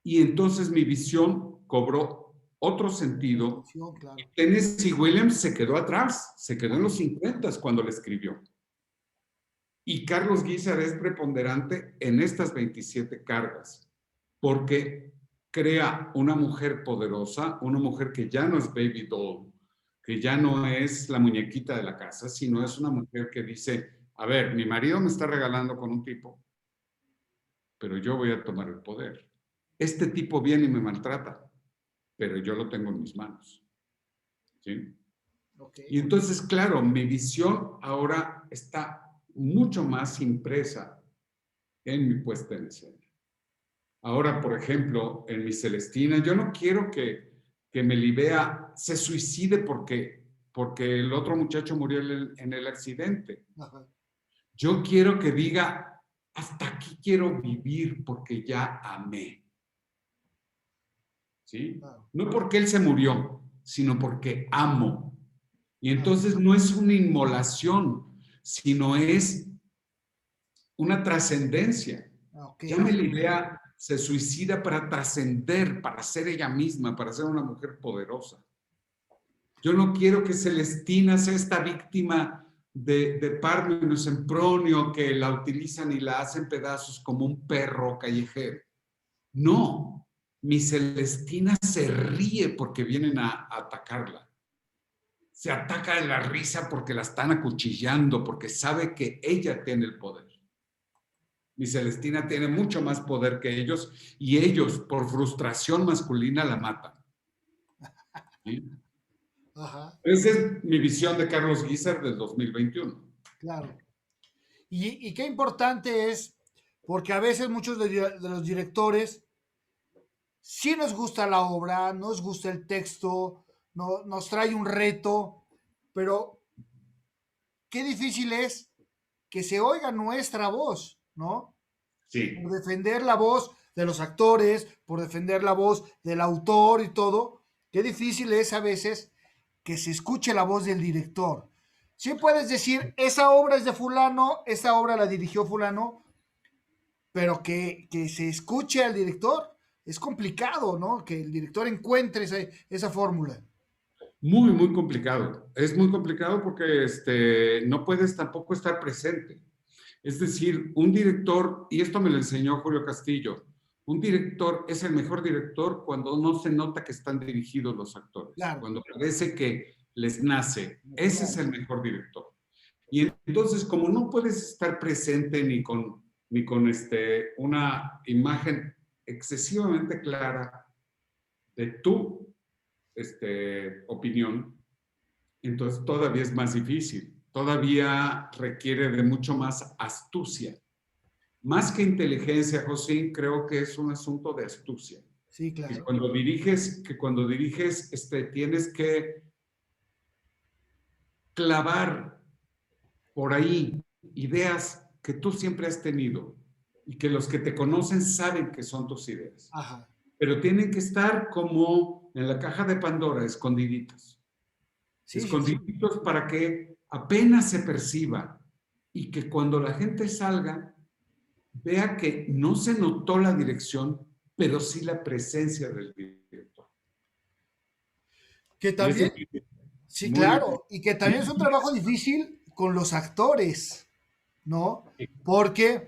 Y entonces mi visión cobró otro sentido. Claro. Y Tennessee Williams se quedó atrás, se quedó en los 50 cuando le escribió. Y Carlos Guízar es preponderante en estas 27 cargas, porque crea una mujer poderosa, una mujer que ya no es baby doll, que ya no es la muñequita de la casa, sino es una mujer que dice, a ver, mi marido me está regalando con un tipo, pero yo voy a tomar el poder. Este tipo viene y me maltrata, pero yo lo tengo en mis manos. ¿Sí? Okay. Y entonces, claro, mi visión ahora está mucho más impresa en mi puesta en escena. Ahora, por ejemplo, en mi Celestina, yo no quiero que Melibea se suicide porque el otro muchacho murió en el accidente. Ajá. Yo quiero que diga, hasta aquí quiero vivir porque ya amé. ¿Sí? Claro. No porque él se murió, sino porque amo. Y entonces no es una inmolación, sino es una trascendencia. Okay. Ya Melibea se suicida para trascender, para ser ella misma, para ser una mujer poderosa. Yo no quiero que Celestina sea esta víctima de Parmenas Sempronio que la utilizan y la hacen pedazos como un perro callejero. No, mi Celestina se ríe porque vienen a atacarla. Se ataca de la risa porque la están acuchillando, porque sabe que ella tiene el poder. Mi Celestina tiene mucho más poder que ellos y ellos, por frustración masculina, la matan. ¿Sí? Ajá, Esa es mi visión de Carlos Guízar del 2021. claro. Y qué importante es, porque a veces muchos de los directores sí nos gusta la obra, nos gusta el texto, no, nos trae un reto, pero qué difícil es que se oiga nuestra voz, ¿no? Sí, Por defender la voz de los actores, por defender la voz del autor y todo, qué difícil es a veces que se escuche la voz del director. Sí puedes decir, esa obra es de fulano, esa obra la dirigió fulano, pero que se escuche al director es complicado, ¿no? Que el director encuentre esa fórmula. muy, muy complicado. Es muy complicado porque no puedes tampoco estar presente. Es decir, un director, y esto me lo enseñó Julio Castillo, un director es el mejor director cuando no se nota que están dirigidos los actores, Claro, cuando parece que les nace. Ese es natural. el mejor director. Y entonces, como no puedes estar presente ni con una imagen excesivamente clara de tu opinión, entonces todavía es más difícil, todavía requiere de mucho más astucia. Más que inteligencia, José, creo que es un asunto de astucia. Sí, Que claro. cuando diriges, tienes que clavar por ahí ideas que tú siempre has tenido y que los que te conocen saben que son tus ideas. Ajá. Pero tienen que estar como en la caja de Pandora, escondiditos. Sí, sí, sí. Escondiditos para que apenas se perciba y que cuando la gente salga vea que no se notó la dirección, pero sí la presencia del director. Que Y eso también, es sí, muy claro, y que también es un trabajo difícil con los actores, ¿no? Porque,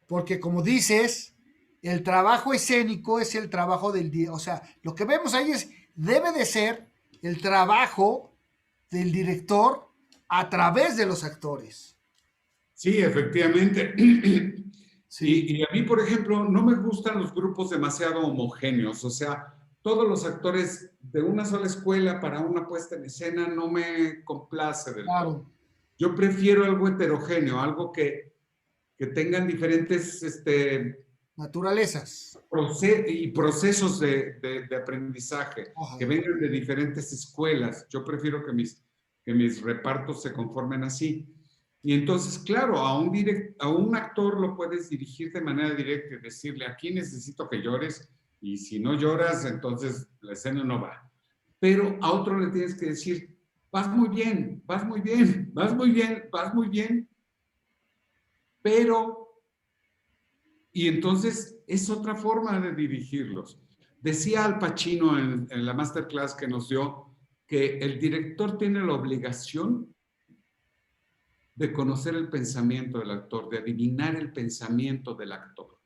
porque como dices, el trabajo escénico es el trabajo o sea, lo que vemos ahí debe de ser el trabajo del director a través de los actores. Sí, efectivamente. Sí, Y a mí, por ejemplo, no me gustan los grupos demasiado homogéneos. O sea, todos los actores de una sola escuela para una puesta en escena no me complace del todo. claro, Yo prefiero algo heterogéneo, algo que tengan diferentes naturalezas. procesos de aprendizaje, que Ajá. vengan de diferentes escuelas. Yo prefiero que mis repartos se conformen así. Y entonces, claro, a un actor lo puedes dirigir de manera directa y decirle, aquí necesito que llores, y si no lloras, entonces la escena no va. Pero a otro le tienes que decir, vas muy bien, vas muy bien, vas muy bien, vas muy bien, pero y entonces es otra forma de dirigirlos. Decía Al Pacino en la masterclass que nos dio que el director tiene la obligación de conocer el pensamiento del actor, de adivinar el pensamiento del actor.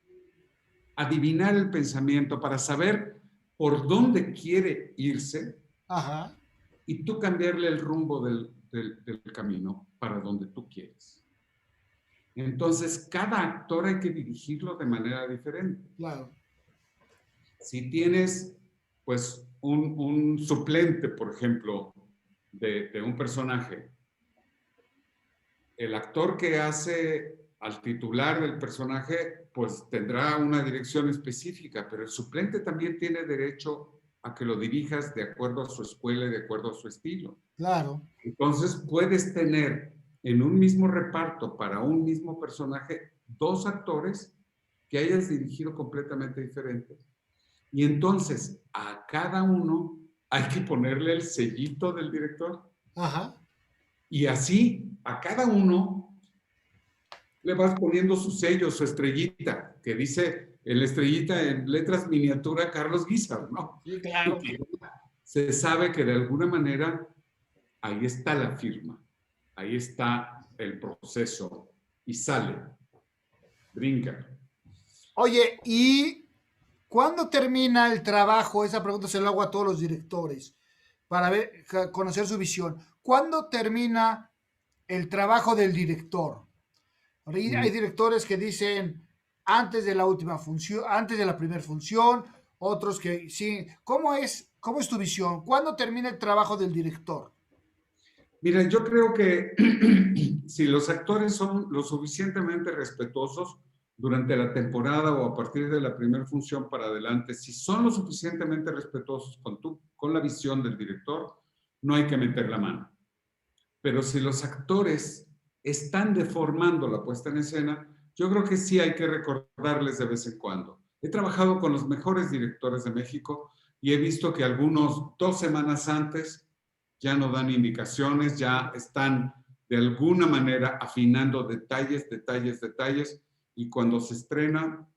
Adivinar el pensamiento para saber por dónde quiere irse Ajá. y tú cambiarle el rumbo del camino para donde tú quieres. Entonces, cada actor hay que dirigirlo de manera diferente. Claro. Si tienes, pues, un suplente, por ejemplo, de un personaje, el actor que hace al titular del personaje, pues tendrá una dirección específica, pero el suplente también tiene derecho a que lo dirijas de acuerdo a su escuela y de acuerdo a su estilo. Claro. Entonces, puedes tener en un mismo reparto para un mismo personaje dos actores que hayas dirigido completamente diferentes. Y entonces a cada uno hay que ponerle el sellito del director. Ajá. Y así a cada uno le vas poniendo su sello, su estrellita, que dice el estrellita en letras miniatura Carlos Guizar, ¿no? Sí, Y claro. que se sabe que de alguna manera ahí está la firma, ahí está el proceso y sale, brinca. Oye, y ¿Cuándo termina el trabajo? Esa pregunta se la hago a todos los directores para ver, conocer su visión. ¿Cuándo termina el trabajo del director? Hay Mm. directores que dicen antes de la última función, antes de la primera función, otros que sí. Cómo es tu visión? ¿Cuándo termina el trabajo del director? Mira, yo creo que si los actores son lo suficientemente respetuosos durante la temporada o a partir de la primera función para adelante, si son lo suficientemente respetuosos con la visión del director, no hay que meter la mano. Pero si los actores están deformando la puesta en escena, yo creo que sí hay que recordarles de vez en cuando. He trabajado con los mejores directores de México y he visto que algunos 2 semanas antes ya no dan indicaciones, ya están de alguna manera afinando detalles, detalles, detalles, y cuando se estrena,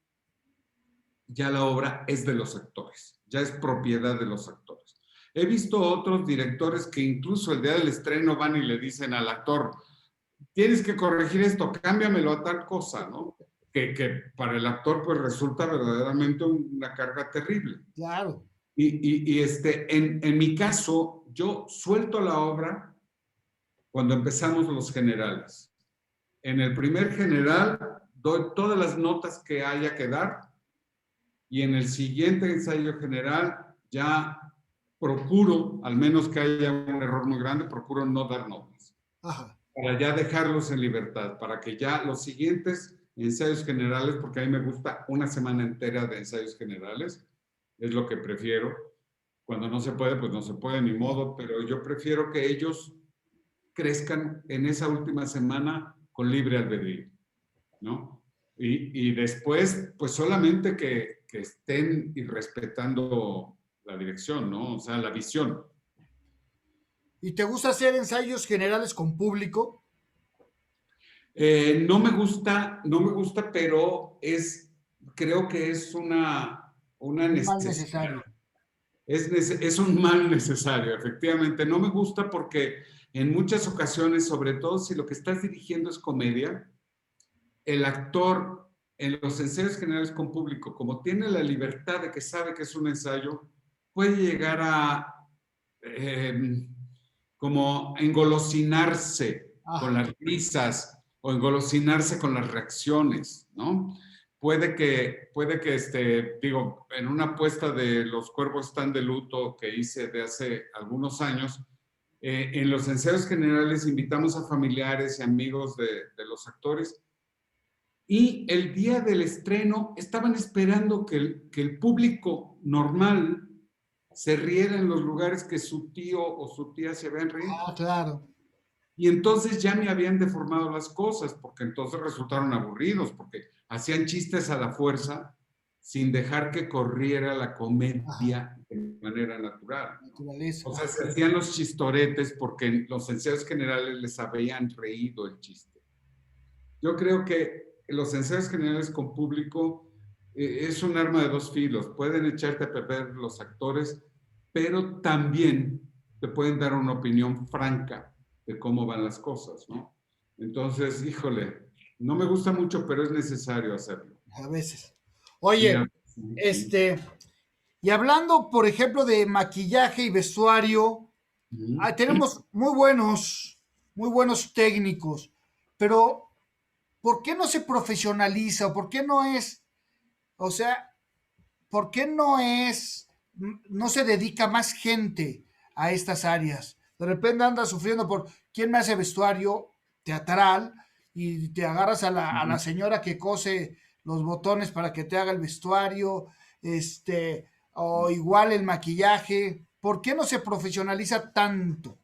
ya la obra es de los actores, ya es propiedad de los actores. He visto otros directores que incluso el día del estreno van y le dicen al actor, tienes que corregir esto, cámbiamelo a tal cosa, ¿no? Que para el actor pues resulta verdaderamente una carga terrible. Claro. En mi caso, yo suelto la obra cuando empezamos los generales. En el primer general doy todas las notas que haya que dar y en el siguiente ensayo general ya procuro, al menos que haya un error muy grande, procuro no dar notas. Ajá. Para ya dejarlos en libertad, para que ya los siguientes ensayos generales, porque a mí me gusta una semana entera de ensayos generales, es lo que prefiero. Cuando no se puede, pues no se puede, ni modo, pero yo prefiero que ellos crezcan en esa última semana con libre albedrío, ¿no? Y después, pues solamente que estén y respetando la dirección, ¿no? O sea, la visión. ¿Y te gusta hacer ensayos generales con público? No me gusta, no me gusta, pero creo que es una Un mal necesidad. necesario. Es un mal necesario, efectivamente. No me gusta porque en muchas ocasiones, sobre todo si lo que estás dirigiendo es comedia, el actor en los ensayos generales con público, como tiene la libertad de que sabe que es un ensayo, puede llegar a eh, como engolosinarse con Ajá. las risas o engolosinarse con las reacciones, ¿no? Digo, en una apuesta de Los Cuervos Están de Luto que hice de hace algunos años, en los ensayos generales invitamos a familiares y amigos de los actores y el día del estreno estaban esperando que el público normal se riera en los lugares que su tío o su tía se habían reído. Ah, claro. Y entonces ya me habían deformado las cosas, porque entonces resultaron aburridos, porque hacían chistes a la fuerza sin dejar que corriera la Ajá. comedia de manera natural, ¿no? Naturaleza. O sea, se hacían los chistoretes porque en los ensayos generales les habían reído el chiste. Yo creo que los ensayos generales con público es un arma de dos filos. Pueden echarte a perder los actores, pero también te pueden dar una opinión franca de cómo van las cosas, ¿no? Entonces, híjole, no me gusta mucho, pero es necesario hacerlo. A veces. Sí, Oye, este, y hablando, por ejemplo, de maquillaje y vestuario, tenemos muy buenos técnicos, pero ¿por qué no se profesionaliza? ¿Por qué no es, o sea, por qué no se dedica más gente a estas áreas? De repente andas sufriendo por quién me hace vestuario teatral y te agarras a la señora que cose los botones para que te haga el vestuario, o igual el maquillaje. ¿Por qué no se profesionaliza tanto?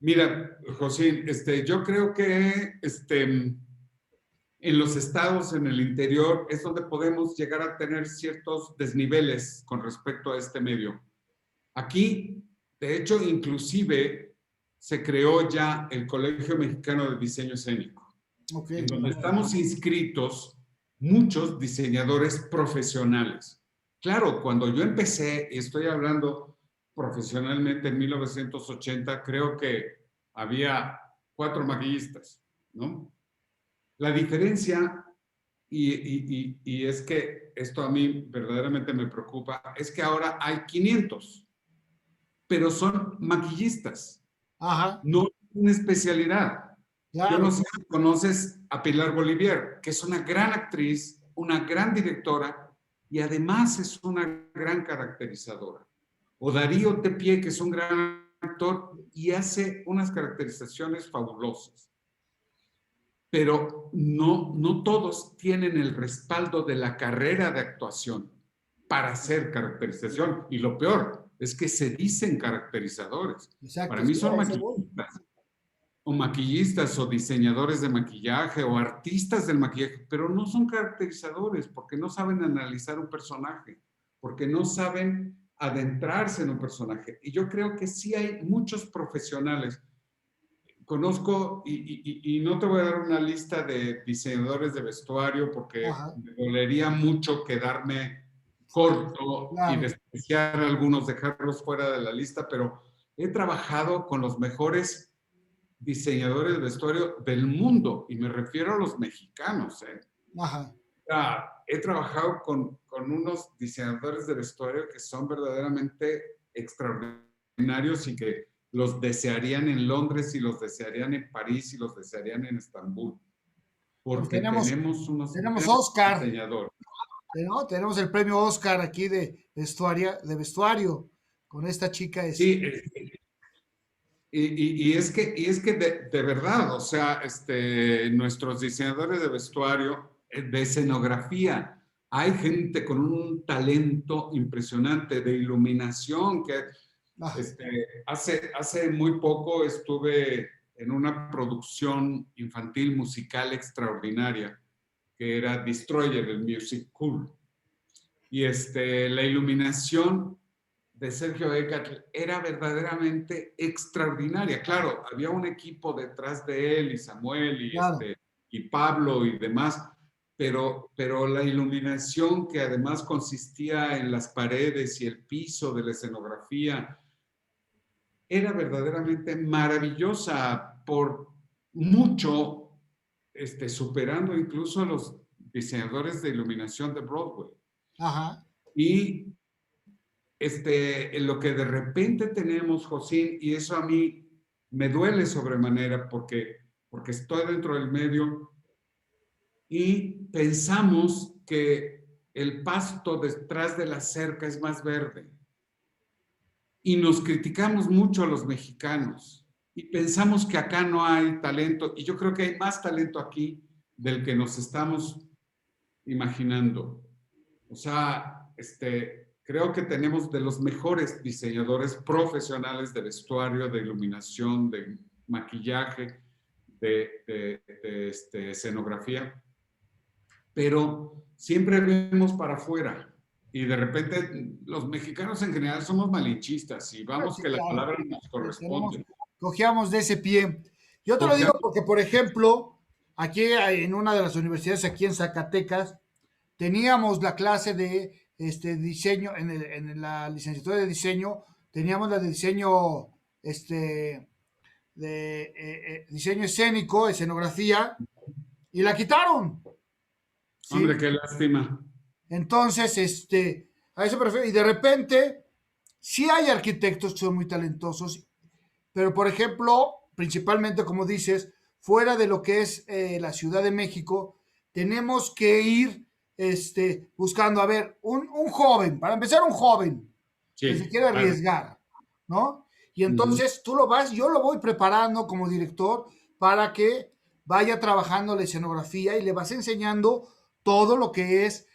Mira, José, yo creo que en los estados, en el interior, es donde podemos llegar a tener ciertos desniveles con respecto a este medio. Aquí, de hecho, inclusive se creó ya el Colegio Mexicano de Diseño Escénico, Ok. en donde estamos inscritos muchos diseñadores profesionales. Claro, cuando yo empecé, y estoy hablando profesionalmente en 1980, creo que había 4 maquillistas, ¿no? La diferencia, y es que esto a mí verdaderamente me preocupa, es que ahora hay 500, pero son maquillistas, Ajá, no una especialidad. Yo no claro. sé si conoces a Pilar Bolivier, que es una gran actriz, una gran directora y además es una gran caracterizadora. O Darío Tepié, que es un gran actor y hace unas caracterizaciones fabulosas. Pero no todos tienen el respaldo de la carrera de actuación para hacer caracterización. Y lo peor es que se dicen caracterizadores. Para Exacto, mí sí, son a eso voy. maquillistas o diseñadores de maquillaje o artistas del maquillaje, pero no son caracterizadores porque no saben analizar un personaje, porque no saben adentrarse en un personaje. Y yo creo que sí hay muchos profesionales. Conozco, y no te voy a dar una lista de diseñadores de vestuario porque Ajá, me dolería mucho quedarme fuera, corto y claro. despreciar a algunos, dejarlos fuera de la lista, pero he trabajado con los mejores diseñadores de vestuario del mundo, y me refiero a los mexicanos. Ajá. He trabajado con unos diseñadores de vestuario que son verdaderamente extraordinarios y que los desearían en Londres y los desearían en París y los desearían en Estambul, Pues porque tenemos unos tenemos grandes Oscar, diseñadores. ¿no? Tenemos el premio Oscar aquí de vestuario, con esta chica. Sí, y es que de verdad, o sea, nuestros diseñadores de vestuario, de escenografía, hay gente con un talento impresionante de iluminación que Ah, hace muy poco estuve en una producción infantil musical extraordinaria que era Destroyer, el Music Cool. Y la iluminación de Sergio Ecatl era verdaderamente extraordinaria. Claro, había un equipo detrás de él, y Samuel, claro. y Pablo y demás, pero la iluminación, que además consistía en las paredes y el piso de la escenografía, era verdaderamente maravillosa, por mucho, superando incluso a los diseñadores de iluminación de Broadway. Ajá. Y lo que de repente tenemos, Josín, y eso a mí me duele sobremanera porque estoy dentro del medio y pensamos que el pasto detrás de la cerca es más verde. Y nos criticamos mucho a los mexicanos y pensamos que acá no hay talento, y yo creo que hay más talento aquí del que nos estamos imaginando. O sea, creo que tenemos de los mejores diseñadores profesionales de vestuario, de iluminación, de maquillaje, de escenografía, pero siempre vemos para afuera. Y de repente los mexicanos en general somos malinchistas y vamos Sí, que la claro. palabra nos corresponde. Cojeamos de ese pie. Yo te lo digo porque, por ejemplo, aquí en una de las universidades aquí en Zacatecas, teníamos la clase de diseño, en la licenciatura de diseño, teníamos la de diseño, diseño escénico, escenografía, y la quitaron, Hombre, ¿sí? qué lástima. Entonces, a eso prefiero, y de repente, sí hay arquitectos que son muy talentosos, pero por ejemplo, principalmente como dices, fuera de lo que es la Ciudad de México, tenemos que ir buscando, a ver, un joven, para empezar un joven que se Sí, quiere claro. arriesgar, ¿no? Y Ujú. entonces tú lo vas, yo lo voy preparando como director para que vaya trabajando la escenografía y le vas enseñando todo lo que es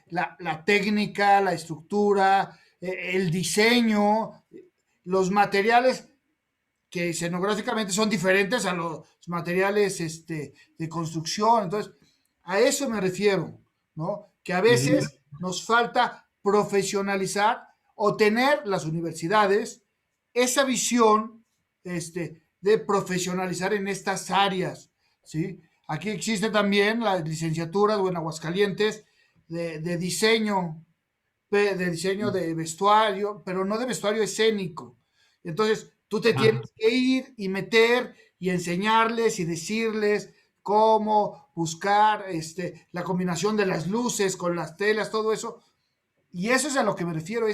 la técnica, la estructura, el diseño, los materiales que escenográficamente son diferentes a los materiales de construcción. Entonces, a eso me refiero, ¿no? Que a Ujú. veces nos falta profesionalizar o tener las universidades esa visión de profesionalizar en estas áreas, ¿sí? Aquí existe también la licenciatura o en Aguascalientes de diseño de vestuario, pero no de vestuario escénico. Entonces, tú te Ah, tienes que ir y meter y enseñarles y decirles cómo buscar la combinación de las luces con las telas, todo eso. Y eso es a lo que me refiero,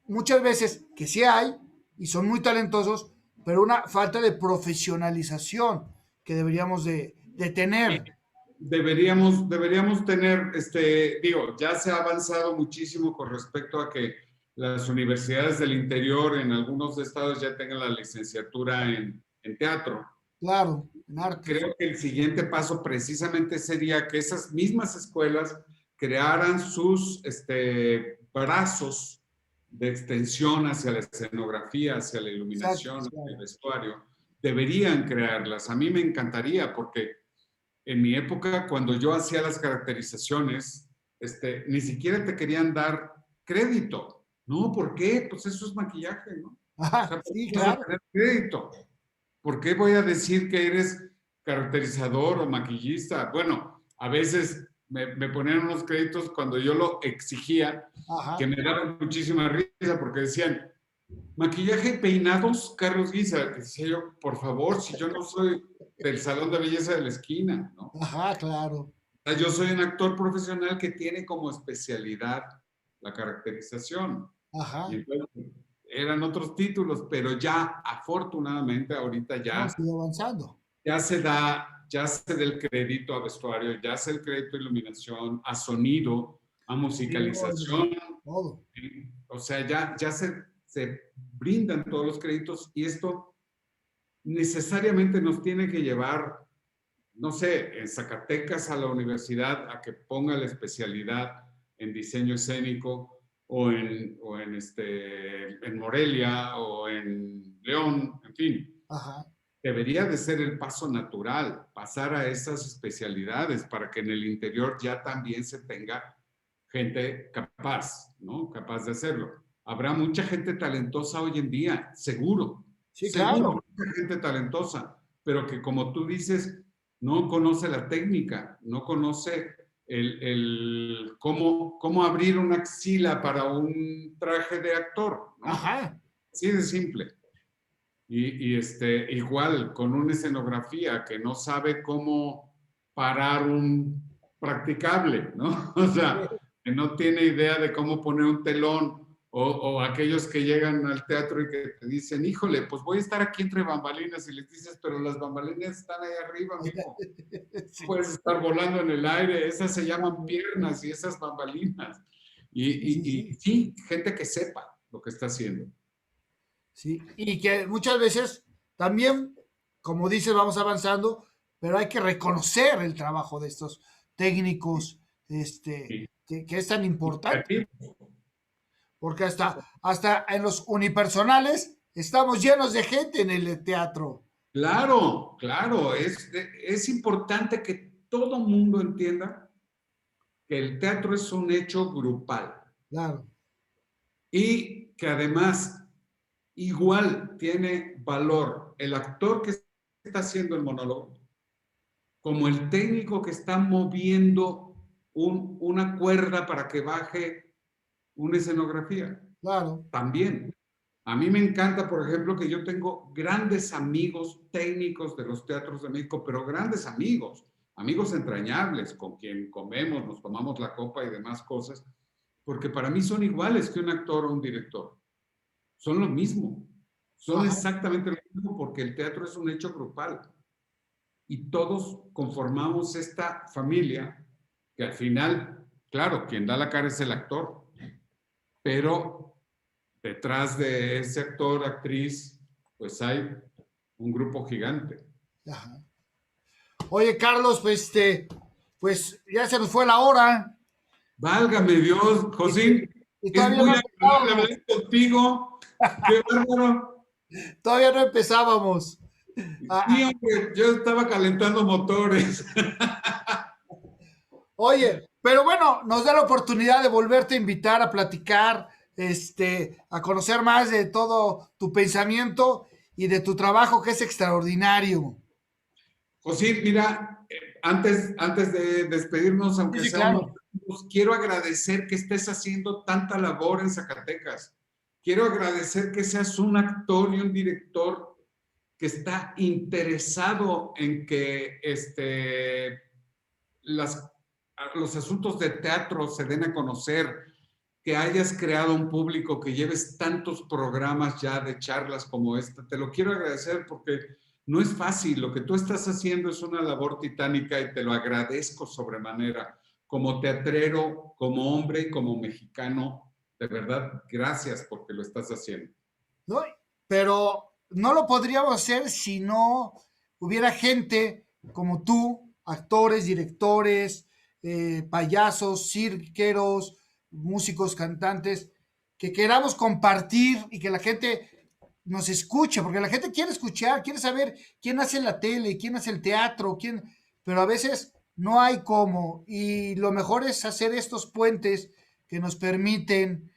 muchas veces que sí hay y son muy talentosos, pero una falta de profesionalización que deberíamos de tener. Deberíamos tener, digo, ya se ha avanzado muchísimo con respecto a que las universidades del interior en algunos estados ya tengan la licenciatura en teatro. Claro, en arte. Creo que el siguiente paso precisamente sería que esas mismas escuelas crearan sus brazos de extensión hacia la escenografía, hacia la iluminación, Exacto, hacia el claro. vestuario. Deberían crearlas. A mí me encantaría porque en mi época, cuando yo hacía las caracterizaciones, ni siquiera te querían dar crédito. No, ¿por qué? Pues eso es maquillaje, ¿no? O sea, ¿por Sí, qué vas a claro. tener crédito? ¿Por qué voy a decir que eres caracterizador o maquillista? Bueno, a veces me ponían unos créditos cuando yo lo exigía, Ajá. que me daban muchísima risa porque decían, maquillaje y peinados, Carlos Guisa. Que decía yo, por favor, si yo no soy del salón de belleza de la esquina, ¿no? Ajá, claro. O sea, yo soy un actor profesional que tiene como especialidad la caracterización. Ajá. Y entonces, eran otros títulos, pero ya afortunadamente ahorita Vamos a ir avanzando. ya se da el crédito a vestuario, ya se el crédito a iluminación, a sonido, a musicalización. Todo. O sea, ya se brindan todos los créditos y esto necesariamente nos tiene que llevar, no sé, en Zacatecas a la universidad a que ponga la especialidad en diseño escénico o en Morelia o en León, en fin. Ajá. Debería de ser el paso natural, pasar a esas especialidades para que en el interior ya también se tenga gente capaz, ¿no? Capaz de hacerlo. Habrá mucha gente talentosa hoy en día, seguro, Sí, seguro, claro. mucha gente talentosa, pero que como tú dices, no conoce la técnica, no conoce cómo abrir una axila para un traje de actor, ¿no? Ajá. Así de simple. Igual con una escenografía que no sabe cómo parar un practicable, ¿no? O sea, que no tiene idea de cómo poner un telón o aquellos que llegan al teatro y que te dicen, híjole, pues voy a estar aquí entre bambalinas y les dices, pero las bambalinas están ahí arriba, mijo. Sí. Puedes estar volando en el aire, esas se llaman piernas y esas bambalinas. Sí, Y sí. sí, gente que sepa lo que está haciendo. Sí. Y que muchas veces también, como dices, vamos avanzando, pero hay que reconocer el trabajo de estos técnicos, Sí. que es tan importante, Creativo. porque hasta en los unipersonales estamos llenos de gente en el teatro. Claro, claro, es importante que todo mundo entienda que el teatro es un hecho grupal Claro, y que además igual tiene valor el actor que está haciendo el monólogo como el técnico que está moviendo una cuerda para que baje una escenografía. claro. También. A mí me encanta, por ejemplo, que yo tengo grandes amigos técnicos de los teatros de México, pero grandes amigos, amigos entrañables, con quien comemos, nos tomamos la copa y demás cosas, porque para mí son iguales que un actor o un director. Son lo mismo. Son Ajá. exactamente lo mismo porque el teatro es un hecho grupal. Y todos conformamos esta familia que al final, claro, quien da la cara es el actor, pero detrás de ese actor, actriz, pues hay un grupo gigante. Ajá. Oye, Carlos, pues ya se nos fue la hora Válgame Dios, y, Josín, y es todavía muy no agradable empezábamos. hablar contigo. Qué bárbaro. Todavía no empezábamos. Sí, Ah, hombre, yo estaba calentando motores. oye, pero bueno, nos da la oportunidad de volverte a invitar a platicar, a conocer más de todo tu pensamiento y de tu trabajo que es extraordinario. José, mira, antes de despedirnos, Sí, aunque sí, sea unos claro. minutos, quiero agradecer que estés haciendo tanta labor en Zacatecas. Quiero agradecer que seas un actor y un director que está interesado en que los asuntos de teatro se den a conocer, que hayas creado un público, que lleves tantos programas ya de charlas como esta. Te lo quiero agradecer porque no es fácil. Lo que tú estás haciendo es una labor titánica y te lo agradezco sobremanera. Como teatrero, como hombre y como mexicano, de verdad, gracias porque lo estás haciendo. ¿No? Pero no lo podríamos hacer si no hubiera gente como tú, actores, directores, payasos, cirqueros, músicos, cantantes, que queramos compartir y que la gente nos escuche, porque la gente quiere escuchar, quiere saber quién hace la tele, quién hace el teatro, pero a veces no hay cómo. Y lo mejor es hacer estos puentes que nos permiten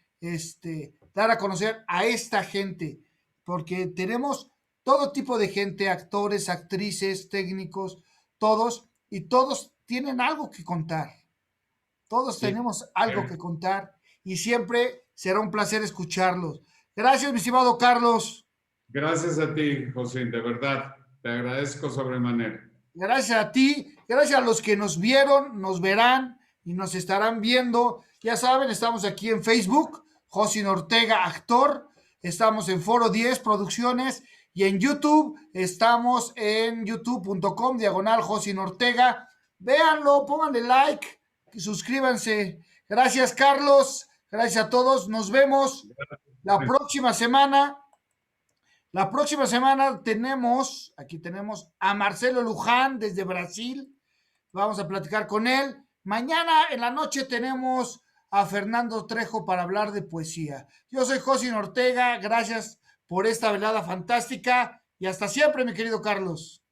dar a conocer a esta gente, porque tenemos todo tipo de gente, actores, actrices, técnicos, todos, y todos tienen algo que contar. Todos Sí. tenemos algo que contar y siempre será un placer escucharlos. Gracias, mi estimado Carlos. Gracias a ti, José, de verdad. Te agradezco sobremanera. Gracias a ti, gracias a los que nos vieron, nos verán y nos estarán viendo. Ya saben, estamos aquí en Facebook, José Ortega, actor. Estamos en Foro 10 Producciones y en YouTube estamos en youtube.com/diagonal José Ortega. Véanlo, pónganle like, suscríbanse. Gracias, Carlos. Gracias a todos. Nos vemos la próxima semana. La próxima semana aquí tenemos a Marcelo Luján desde Brasil. Vamos a platicar con él. Mañana en la noche tenemos a Fernando Trejo para hablar de poesía. Yo soy José Ortega. Gracias por esta velada fantástica y hasta siempre, mi querido Carlos.